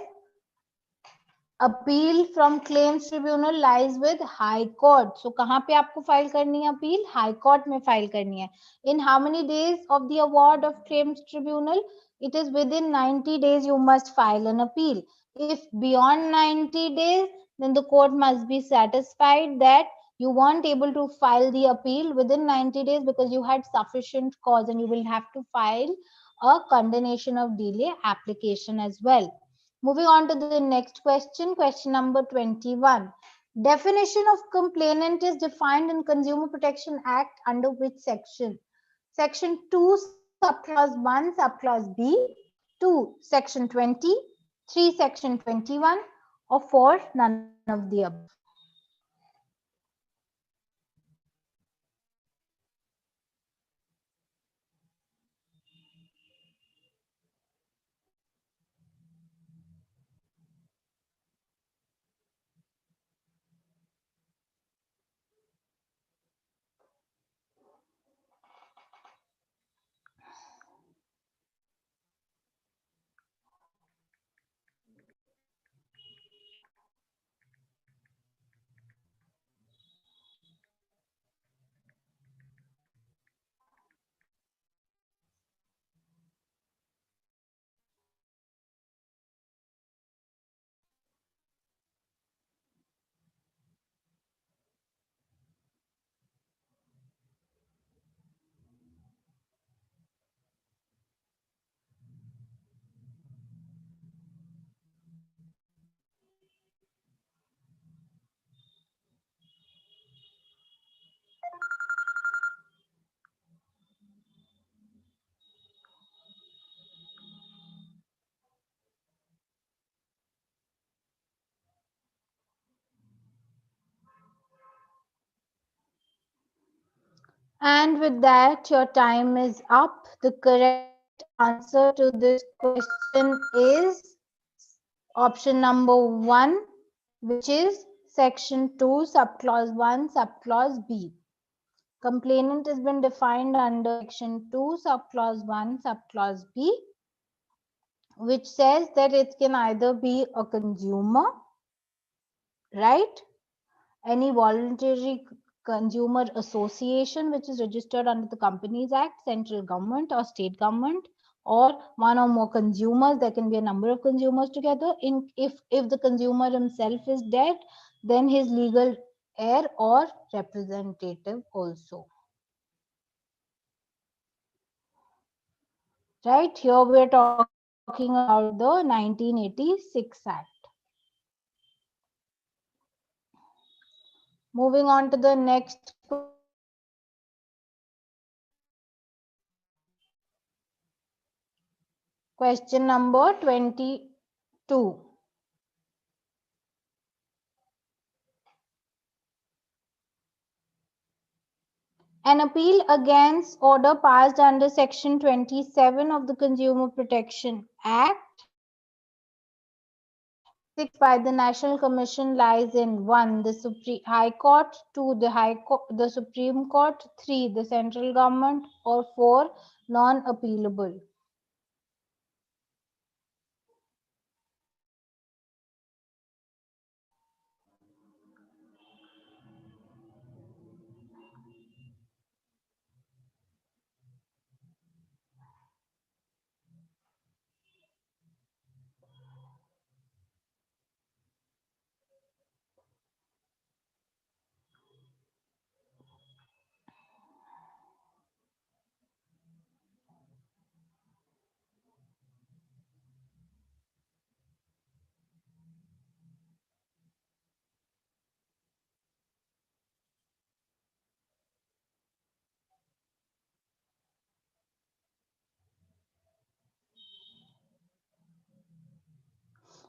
appeal from claims tribunal lies with high court. So कहाँ पे आपको file करनी है appeal? High court में file करनी है. In how many days of the award of claims tribunal? It is within 90 days you must file an appeal. If beyond 90 days, then the court must be satisfied that you weren't able to file the appeal within 90 days because you had sufficient cause, and you will have to file a condonation of delay application as well. Moving on to the next question, question number 21. Definition of complainant is defined in Consumer Protection Act under which section? Section 2, subclause 1, subclause B, 2, section 20, 3, section 21, or 4, none of the above. And with that, your time is up. The correct answer to this question is option number 1, which is section 2, subclause 1, subclause B. Complainant has been defined under section 2, subclause 1, subclause B, which says that it can either be a consumer, right? Any voluntary consumer association which is registered under the Companies Act, central government or state government, or one or more consumers. There can be a number of consumers together. If the consumer himself is dead, then his legal heir or representative also. Right, here we are talking about the 1986 Act. Moving on to the next question number 22. An appeal against order passed under Section 27 of the Consumer Protection Act 6 by the National Commission lies in 1. The High Court, 2. The Supreme Court, 3. The central government, or 4. Non-appealable.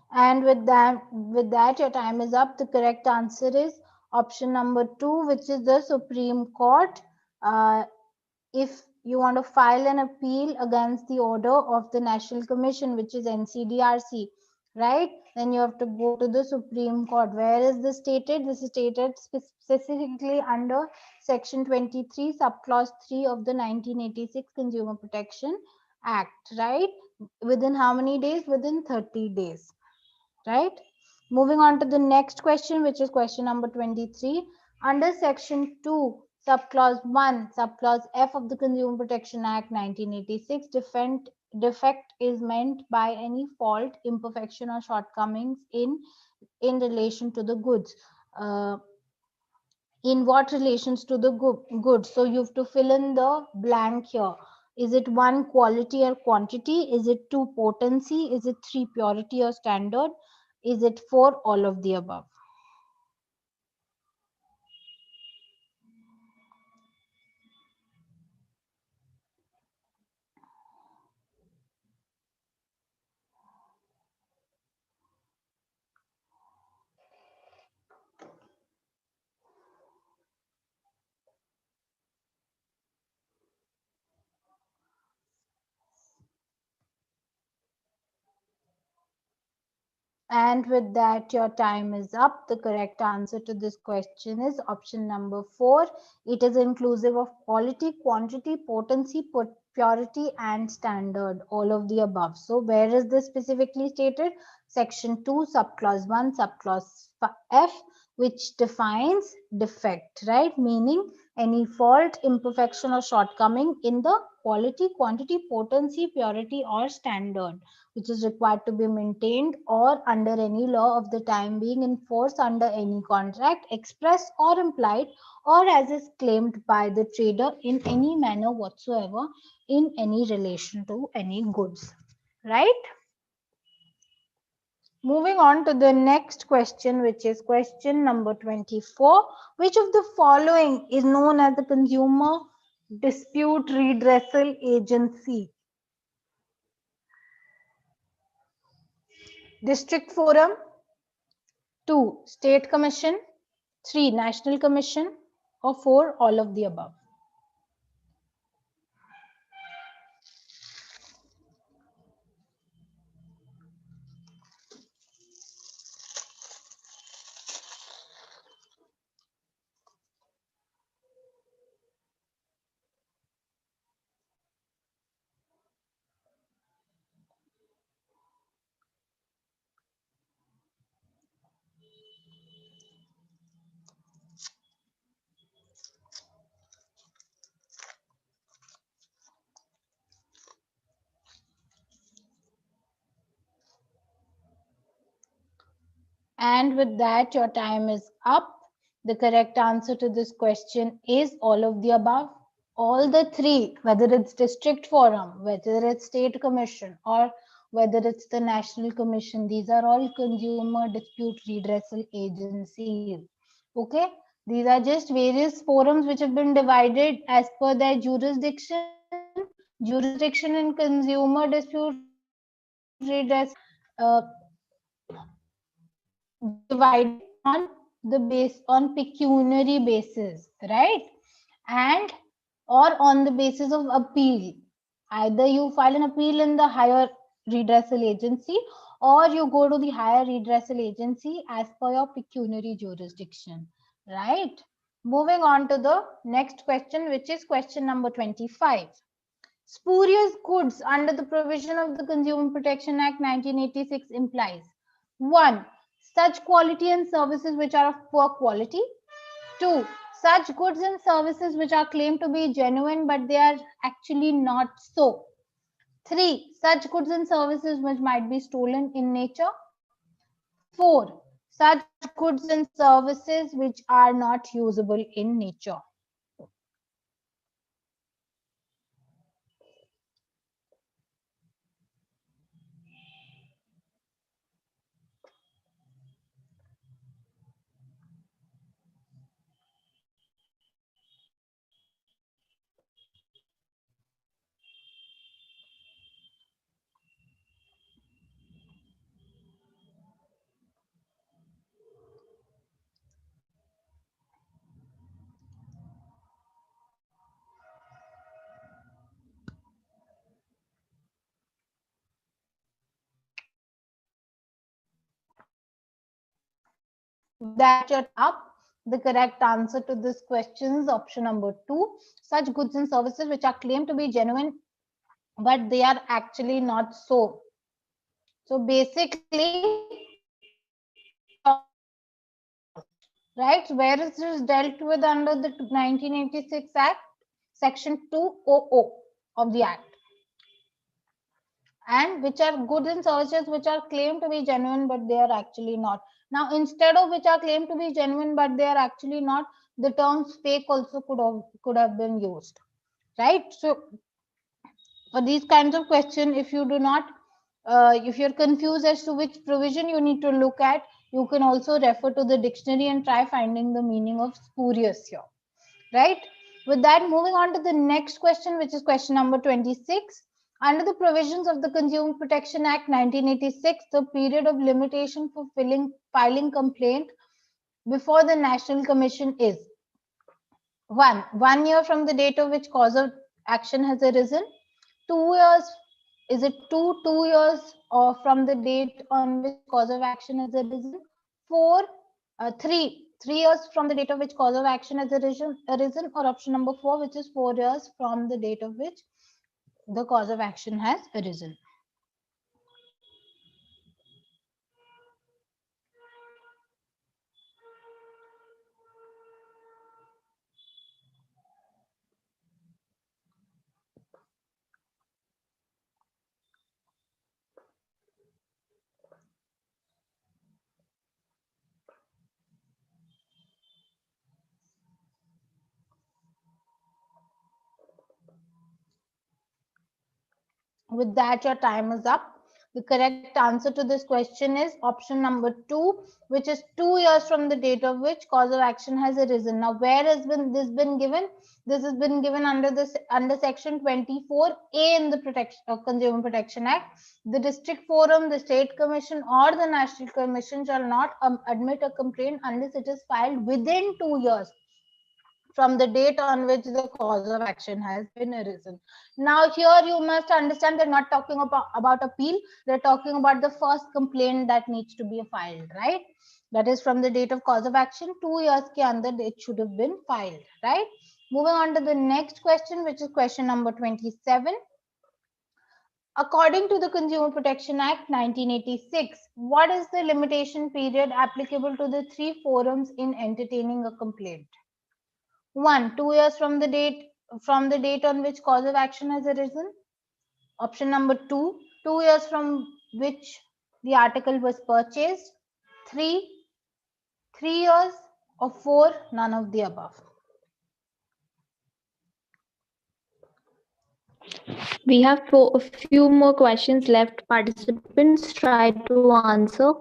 And with that, your time is up. The correct answer is option number 2, which is the Supreme Court. If you want to file an appeal against the order of the National Commission, which is NCDRC, right? Then you have to go to the Supreme Court. Where is this stated? This is stated specifically under Section 23, Subclause 3 of the 1986 Consumer Protection Act, right? Within how many days? Within 30 days, right? Moving on to the next question, which is question number 23. Under Section 2, Subclause 1, Subclause F of the Consumer Protection Act 1986, defect is meant by any fault, imperfection, or shortcomings in relation to the goods. In what relations to the goods? So you have to fill in the blank here. Is it 1, quality or quantity? Is it 2, potency? Is it 3, purity or standard? Is it 4, all of the above? And with that, your time is up. The correct answer to this question is option number 4. It is inclusive of quality, quantity, potency, purity, and standard, all of the above. So where is this specifically stated? Section 2, subclause 1, subclause F, which defines defect, right? Meaning any fault, imperfection, or shortcoming in the quality, quantity, potency, purity, or standard, which is required to be maintained or under any law of the time being in force under any contract, express or implied, or as is claimed by the trader in any manner whatsoever in any relation to any goods, right? Moving on to the next question, which is question number 24. Which of the following is known as the Consumer Dispute Redressal Agency? District Forum, 2, State Commission, 3, National Commission, or 4, all of the above? And with that, your time is up. The correct answer to this question is all of the above. All the three, whether it's district forum, whether it's state commission, or whether it's the national commission, these are all consumer dispute redressal agencies. Okay, these are just various forums which have been divided as per their jurisdiction. Jurisdiction in consumer dispute redress divided on the base on pecuniary basis, right? And or on the basis of appeal. Either you file an appeal in the higher redressal agency, or you go to the higher redressal agency as per your pecuniary jurisdiction, right? Moving on to the next question, which is question number 25. Spurious goods under the provision of the Consumer Protection Act 1986 implies 1. Such quality and services which are of poor quality. 2. Such goods and services which are claimed to be genuine but they are actually not so. 3. Such goods and services which might be stolen in nature. 4. Such goods and services which are not usable in nature. That your up. The correct answer to this question is option number 2. Such goods and services which are claimed to be genuine, but they are actually not so. So basically, right, where is this dealt with under the 1986 Act? Section 200 of the Act. And which are goods and services which are claimed to be genuine, but they are actually not. Now, instead of which are claimed to be genuine, but they are actually not, the terms fake also could have been used, right? So, for these kinds of questions, if you do not, if you're confused as to which provision you need to look at, you can also refer to the dictionary and try finding the meaning of spurious here, right? With that, moving on to the next question, which is question number 26. Under the provisions of the Consumer Protection Act 1986, the period of limitation for filing complaint before the National Commission is 1 year from the date of which cause of action has arisen. 2 years, is it 2 years or from the date on which cause of action has arisen? 3 years from the date of which cause of action has arisen, or option number 4, which is 4 years from the date of which the cause of action has arisen. With that, your time is up. The correct answer to this question is option number 2, which is 2 years from the date of which cause of action has arisen. Now, where has this been given? This has been given under section 24A in the Consumer Protection Act. The district forum, the state commission, or the national commission shall not admit a complaint unless it is filed within 2 years from the date on which the cause of action has been arisen. Now, here you must understand they're not talking about appeal. They're talking about the first complaint that needs to be filed, right? That is from the date of cause of action, 2 years ke andar it should have been filed, right? Moving on to the next question, which is question number 27. According to the Consumer Protection Act 1986, what is the limitation period applicable to the 3 forums in entertaining a complaint? 1, 2 years from the date on which cause of action has arisen. Option number 2, 2 years from which the article was purchased. 3 years, or 4, none of the above. We have a few more questions left. Participants, try to answer.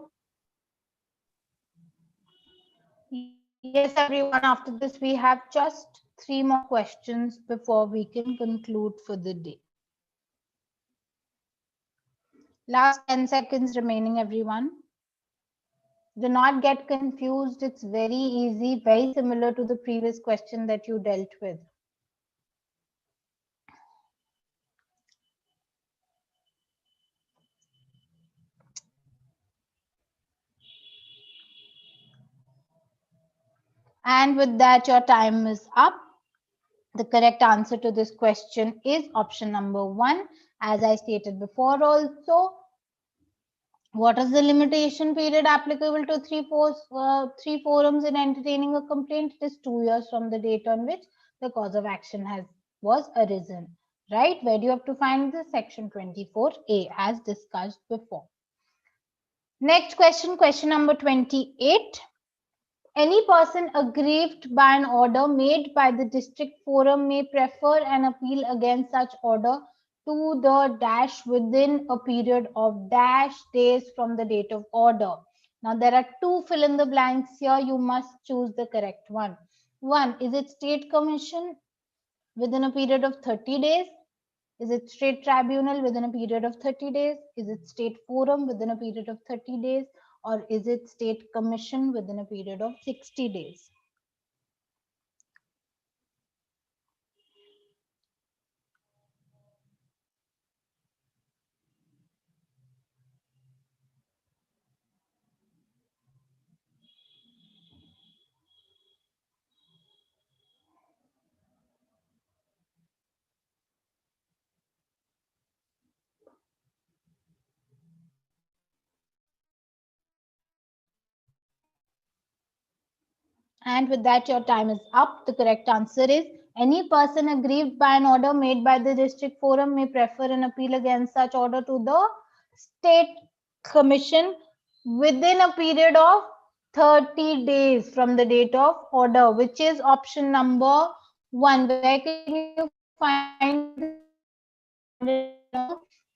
Yes, everyone, after this we have just 3 more questions before we can conclude for the day. Last 10 seconds remaining, everyone. Do not get confused. It's very easy, very similar to the previous question that you dealt with. And with that, your time is up. The correct answer to this question is option number 1. As I stated before also, what is the limitation period applicable to 3 forums in entertaining a complaint? It is 2 years from the date on which the cause of action was arisen. Right? Where do you have to find this? Section 24A, as discussed before. Next question, question number 28. Any person aggrieved by an order made by the district forum may prefer an appeal against such order to the dash within a period of dash days from the date of order. Now, there are 2 fill in the blanks here. You must choose the correct one. 1, is it state commission within a period of 30 days? Is it state tribunal within a period of 30 days? Is it state forum within a period of 30 days? Or is it state commission within a period of 60 days? And with that, your time is up. The correct answer is any person aggrieved by an order made by the district forum may prefer an appeal against such order to the state commission within a period of 30 days from the date of order, which is option number 1. Where can you find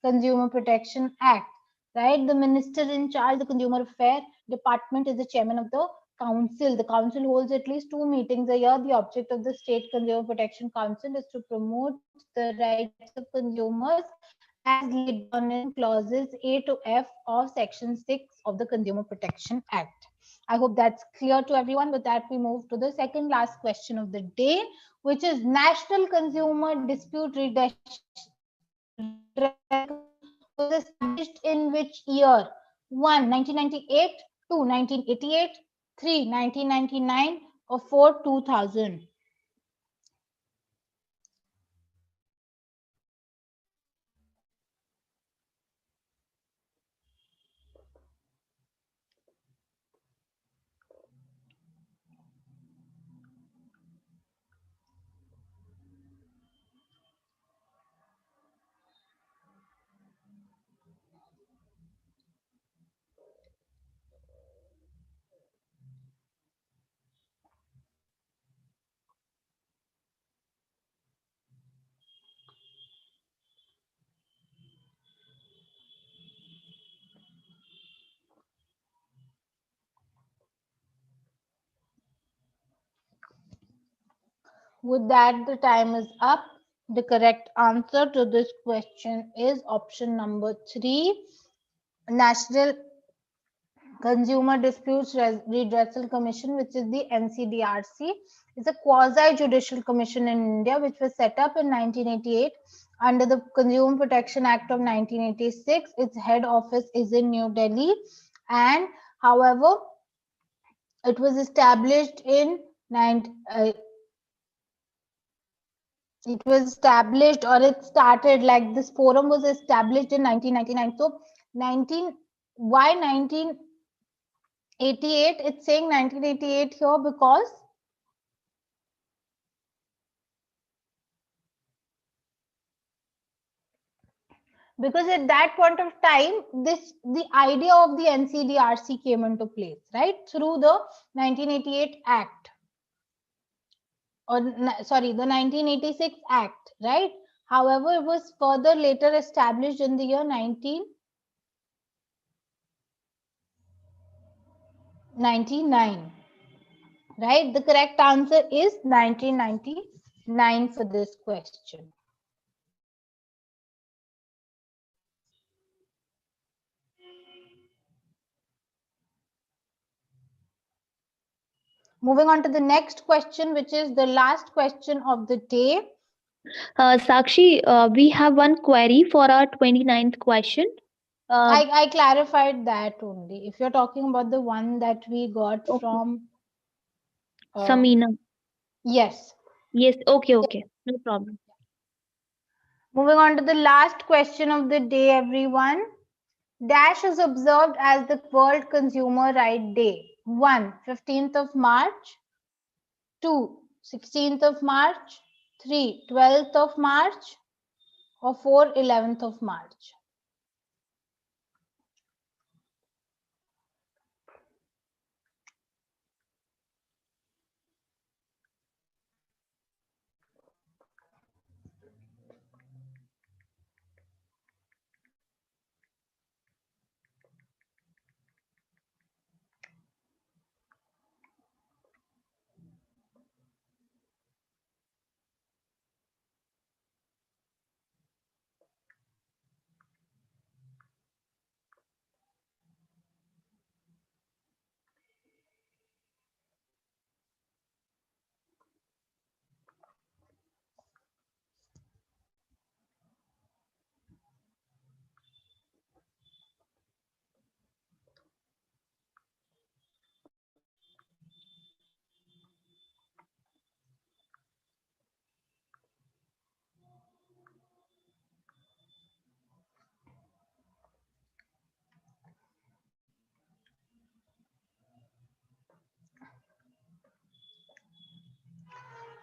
Consumer Protection Act? Right, the minister in charge, the Consumer Affairs Department, is the chairman of the council. The council holds at least 2 meetings a year. The object of the State Consumer Protection Council is to promote the rights of consumers as laid down in clauses A to F of Section 6 of the Consumer Protection Act. I hope that's clear to everyone. With that, we move to the second last question of the day, which is National Consumer Dispute Redressal was established in which year? 1. 1998, 2. 1988, 3. 1999, or 4. 2000. With that, the time is up. The correct answer to this question is option number 3. National Consumer Disputes Redressal Commission, which is the NCDRC, is a quasi-judicial commission in India, which was set up in 1988 under the Consumer Protection Act of 1986. Its head office is in New Delhi, and however, it was established in it started, like this forum was established in 1999. So 1988? It's saying 1988 here because at that point of time, the idea of the NCDRC came into place, right, through the 1988 Act, or sorry, the 1986 Act, right? However, it was further later established in the year 1999, right? The correct answer is 1999 for this question. Moving on to the next question, which is the last question of the day. Sakshi, we have one query for our 29th question. I clarified that only. If you're talking about the one that we got from Samina. Yes. Yes, okay. No problem. Moving on to the last question of the day, everyone. Dash is observed as the World Consumer Right Day. 1. 15th of March. 2. 16th of March. 3. 12th of March. Or 4. 11th of March.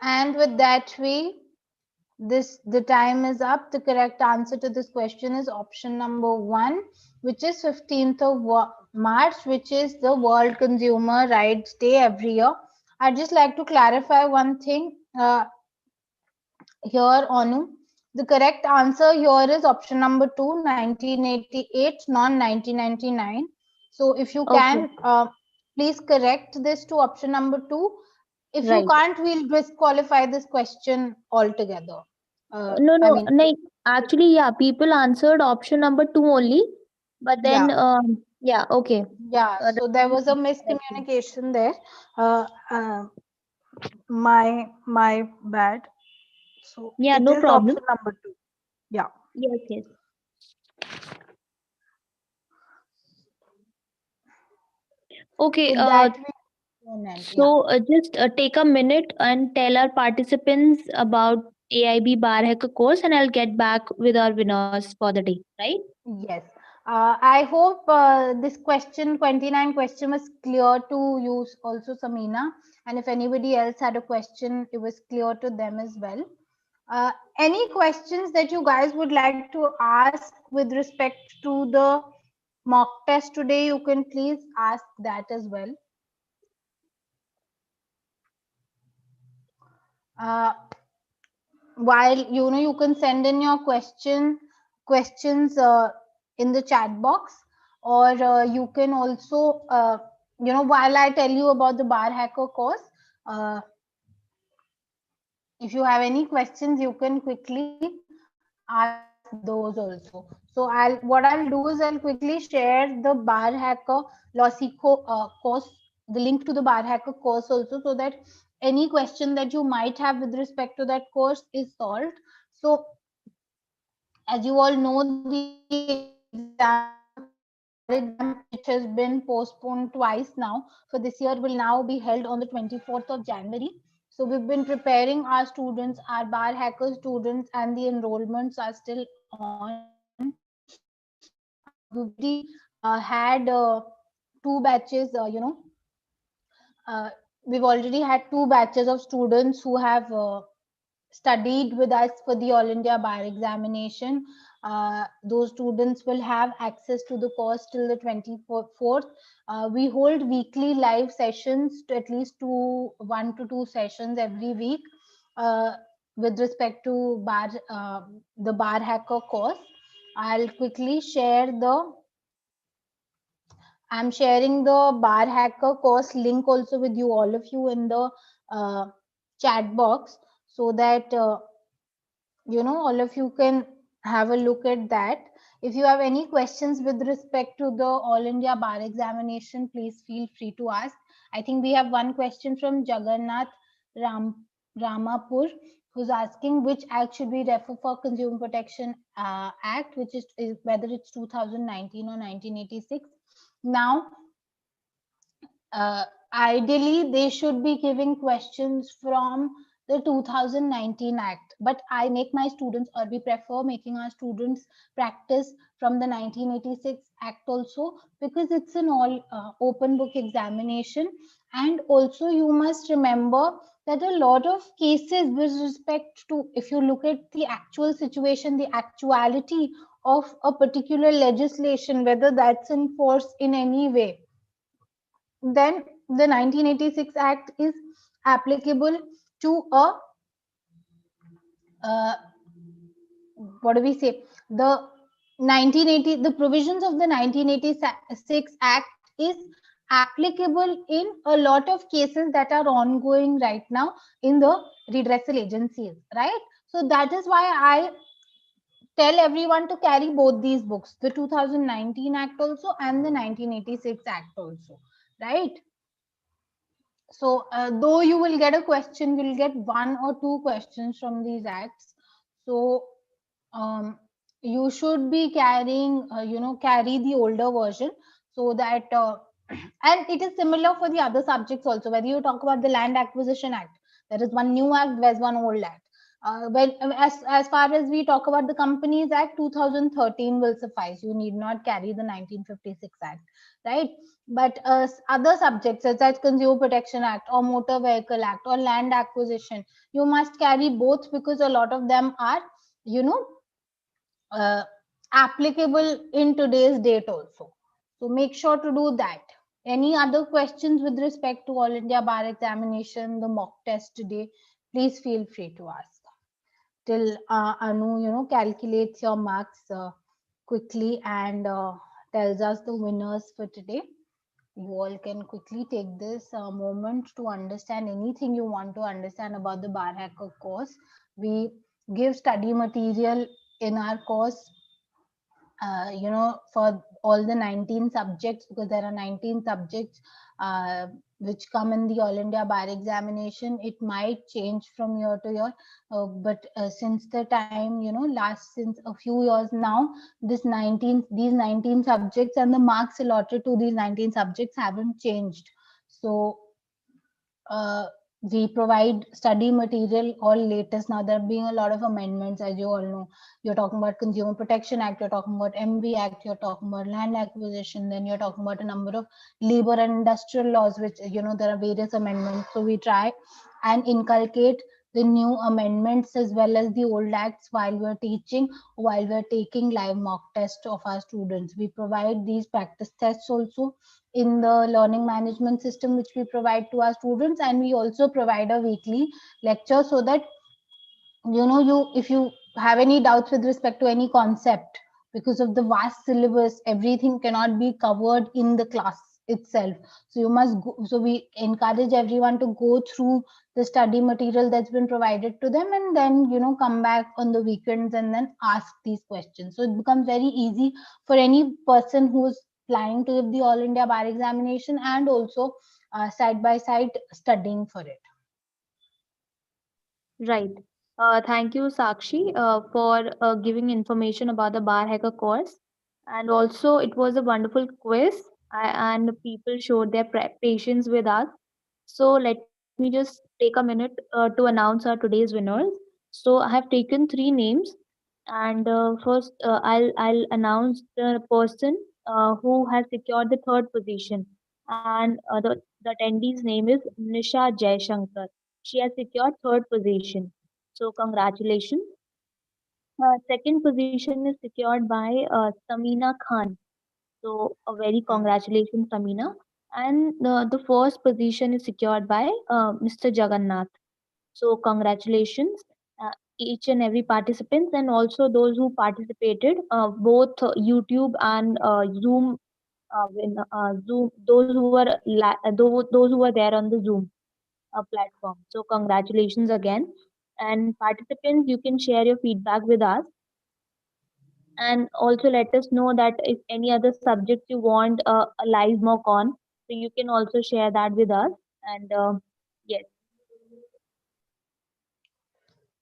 And with that way, the time is up. The correct answer to this question is option number 1, which is 15th of March, which is the World Consumer Rights Day every year. I'd just like to clarify one thing here, Anu. The correct answer here is option number 2, 1988, non 1999. So if you Okay. can, please correct this to option number 2. If you Right. can't, we'll disqualify this question altogether. No, I no, mean, like actually, yeah, people answered option number 2 only, but then, yeah, yeah, okay. yeah. The So there was a okay. miscommunication there. Uh, uh, my bad. So Yeah, it no is problem. option number 2. Yeah. Yes, yes. Okay, With that, we yeah. so just take a minute and tell our participants about AIB Barhacker course, and I'll get back with our winners for the day, right? Yes. I hope this question, 29 question, was clear to you also, Samina. And if anybody else had a question, it was clear to them as well. Any questions that you guys would like to ask with respect to the mock test today, you can please ask that as well. While you can send in your questions in the chat box, or you can also while I tell you about the Barhacker course, uh, if you have any questions, you can quickly ask those also. So what I'll do is I'll quickly share the Barhacker 𝘂𝘶𝑖 course, the link to the Barhacker course also, so that any question that you might have with respect to that course is solved. So as you all know, the bar exam, which has been postponed twice now, for this year, will now be held on the 24th of January. So we've been preparing our students, our Barhacker students, and the enrollments are still on. We've already had 2 batches, we've already had 2 batches of students who have studied with us for the All India Bar examination. Those students will have access to the course till the 24th. We hold weekly live sessions, to at least 1 to 2 sessions every week with respect to the Barhacker course. I'll quickly share I'm sharing the Barhacker course link also with you, all of you, in the chat box, so that all of you can have a look at that. If you have any questions with respect to the All India Bar examination, please feel free to ask. I think we have one question from Jagannath Ramapur, who's asking which act should we refer for Consumer Protection Act, which is whether it's 2019 or 1986. Now, ideally, they should be giving questions from the 2019 Act, but I make my students, or we prefer making our students practice from the 1986 Act also, because it's an all open book examination. And also you must remember that a lot of cases with respect to, if you look at the actual situation, the actuality of a particular legislation, whether that's in force in any way, then the 1986 Act is applicable to what do we say? The provisions of the 1986 Act is applicable in a lot of cases that are ongoing right now in the redressal agencies, right? So that is why I tell everyone to carry both these books, the 2019 Act also and the 1986 Act also, right? So though you will get a question, you'll get 1 or 2 questions from these acts. So you should be carrying, carry the older version, so that, and it is similar for the other subjects also. Whether you talk about the Land Acquisition Act, there is one new act, there's one old act. As far as we talk about the Companies Act, 2013 will suffice. You need not carry the 1956 Act, right? But other subjects such as Consumer Protection Act or Motor Vehicle Act or Land Acquisition, you must carry both, because a lot of them are, applicable in today's date also. So make sure to do that. Any other questions with respect to All India Bar Examination, the mock test today, please feel free to ask. Till Anu, calculates your marks quickly and tells us the winners for today. You all can quickly take this moment to understand anything you want to understand about the Barhacker course. We give study material in our course, for all the 19 subjects, because there are 19 subjects which come in the All India Bar Examination. It might change from year to year, but since the time, since a few years now, these 19 subjects and the marks allotted to these 19 subjects haven't changed. So we provide study material all latest. Now there being a lot of amendments, as you all know. You're talking about Consumer Protection Act, you're talking about MV Act, you're talking about land acquisition, then you're talking about a number of labor and industrial laws, which there are various amendments. So we try and inculcate the new amendments as well as the old acts while we're teaching, while we're taking live mock tests of our students. We provide these practice tests also in the learning management system which we provide to our students, and we also provide a weekly lecture so that if you have any doubts with respect to any concept, because of the vast syllabus, everything cannot be covered in the class itself. So you must go, so we encourage everyone to go through the study material that's been provided to them, and then come back on the weekends and then ask these questions. So it becomes very easy for any person who's planning to give the All India Bar Examination and also side by side studying for it. Right. Thank you, Sakshi, for giving information about the Barhacker course. And also, it was a wonderful quiz, and people showed their patience with us. So, let me just take a minute to announce our today's winners. So, I have taken three names, and first, I'll announce the person who has secured the third position, and the attendee's name is Nisha Jaishankar. She has secured third position. So congratulations. Second position is secured by Samina Khan. So a very congratulations, Samina. And the first position is secured by Mr. Jagannath. So congratulations, each and every participants, and also those who participated, both YouTube and Zoom. Zoom, those who were there on the Zoom platform. So congratulations again. And participants, you can share your feedback with us, and also let us know that if any other subjects you want a live mock on, so you can also share that with us. And yes.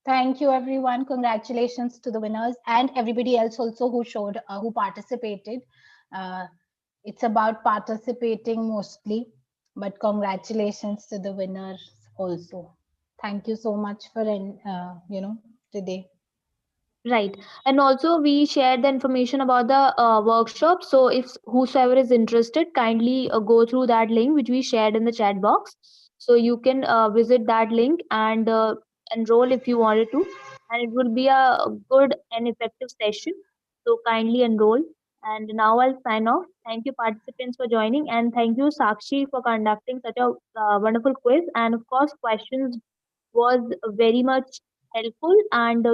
Thank you, everyone. Congratulations to the winners and everybody else also who participated. It's about participating mostly, but congratulations to the winners also. Thank you so much for today. Right. And also we shared the information about the workshop. So if whosoever is interested, kindly go through that link which we shared in the chat box. So you can visit that link and enroll if you wanted to. And it will be a good and effective session. So kindly enroll. And now I'll sign off. Thank you, participants, for joining. And thank you, Sakshi, for conducting such a wonderful quiz. And of course, questions was very much helpful. And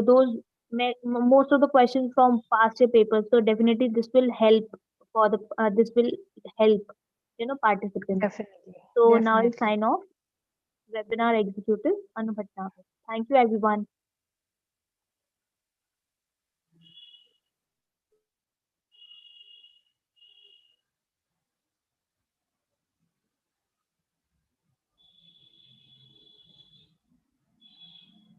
most of the questions from past year papers, so definitely this will help for the this will help participants. Definitely. So now I'll sign off. Webinar executive Anu Bhatnagar. Thank you, everyone.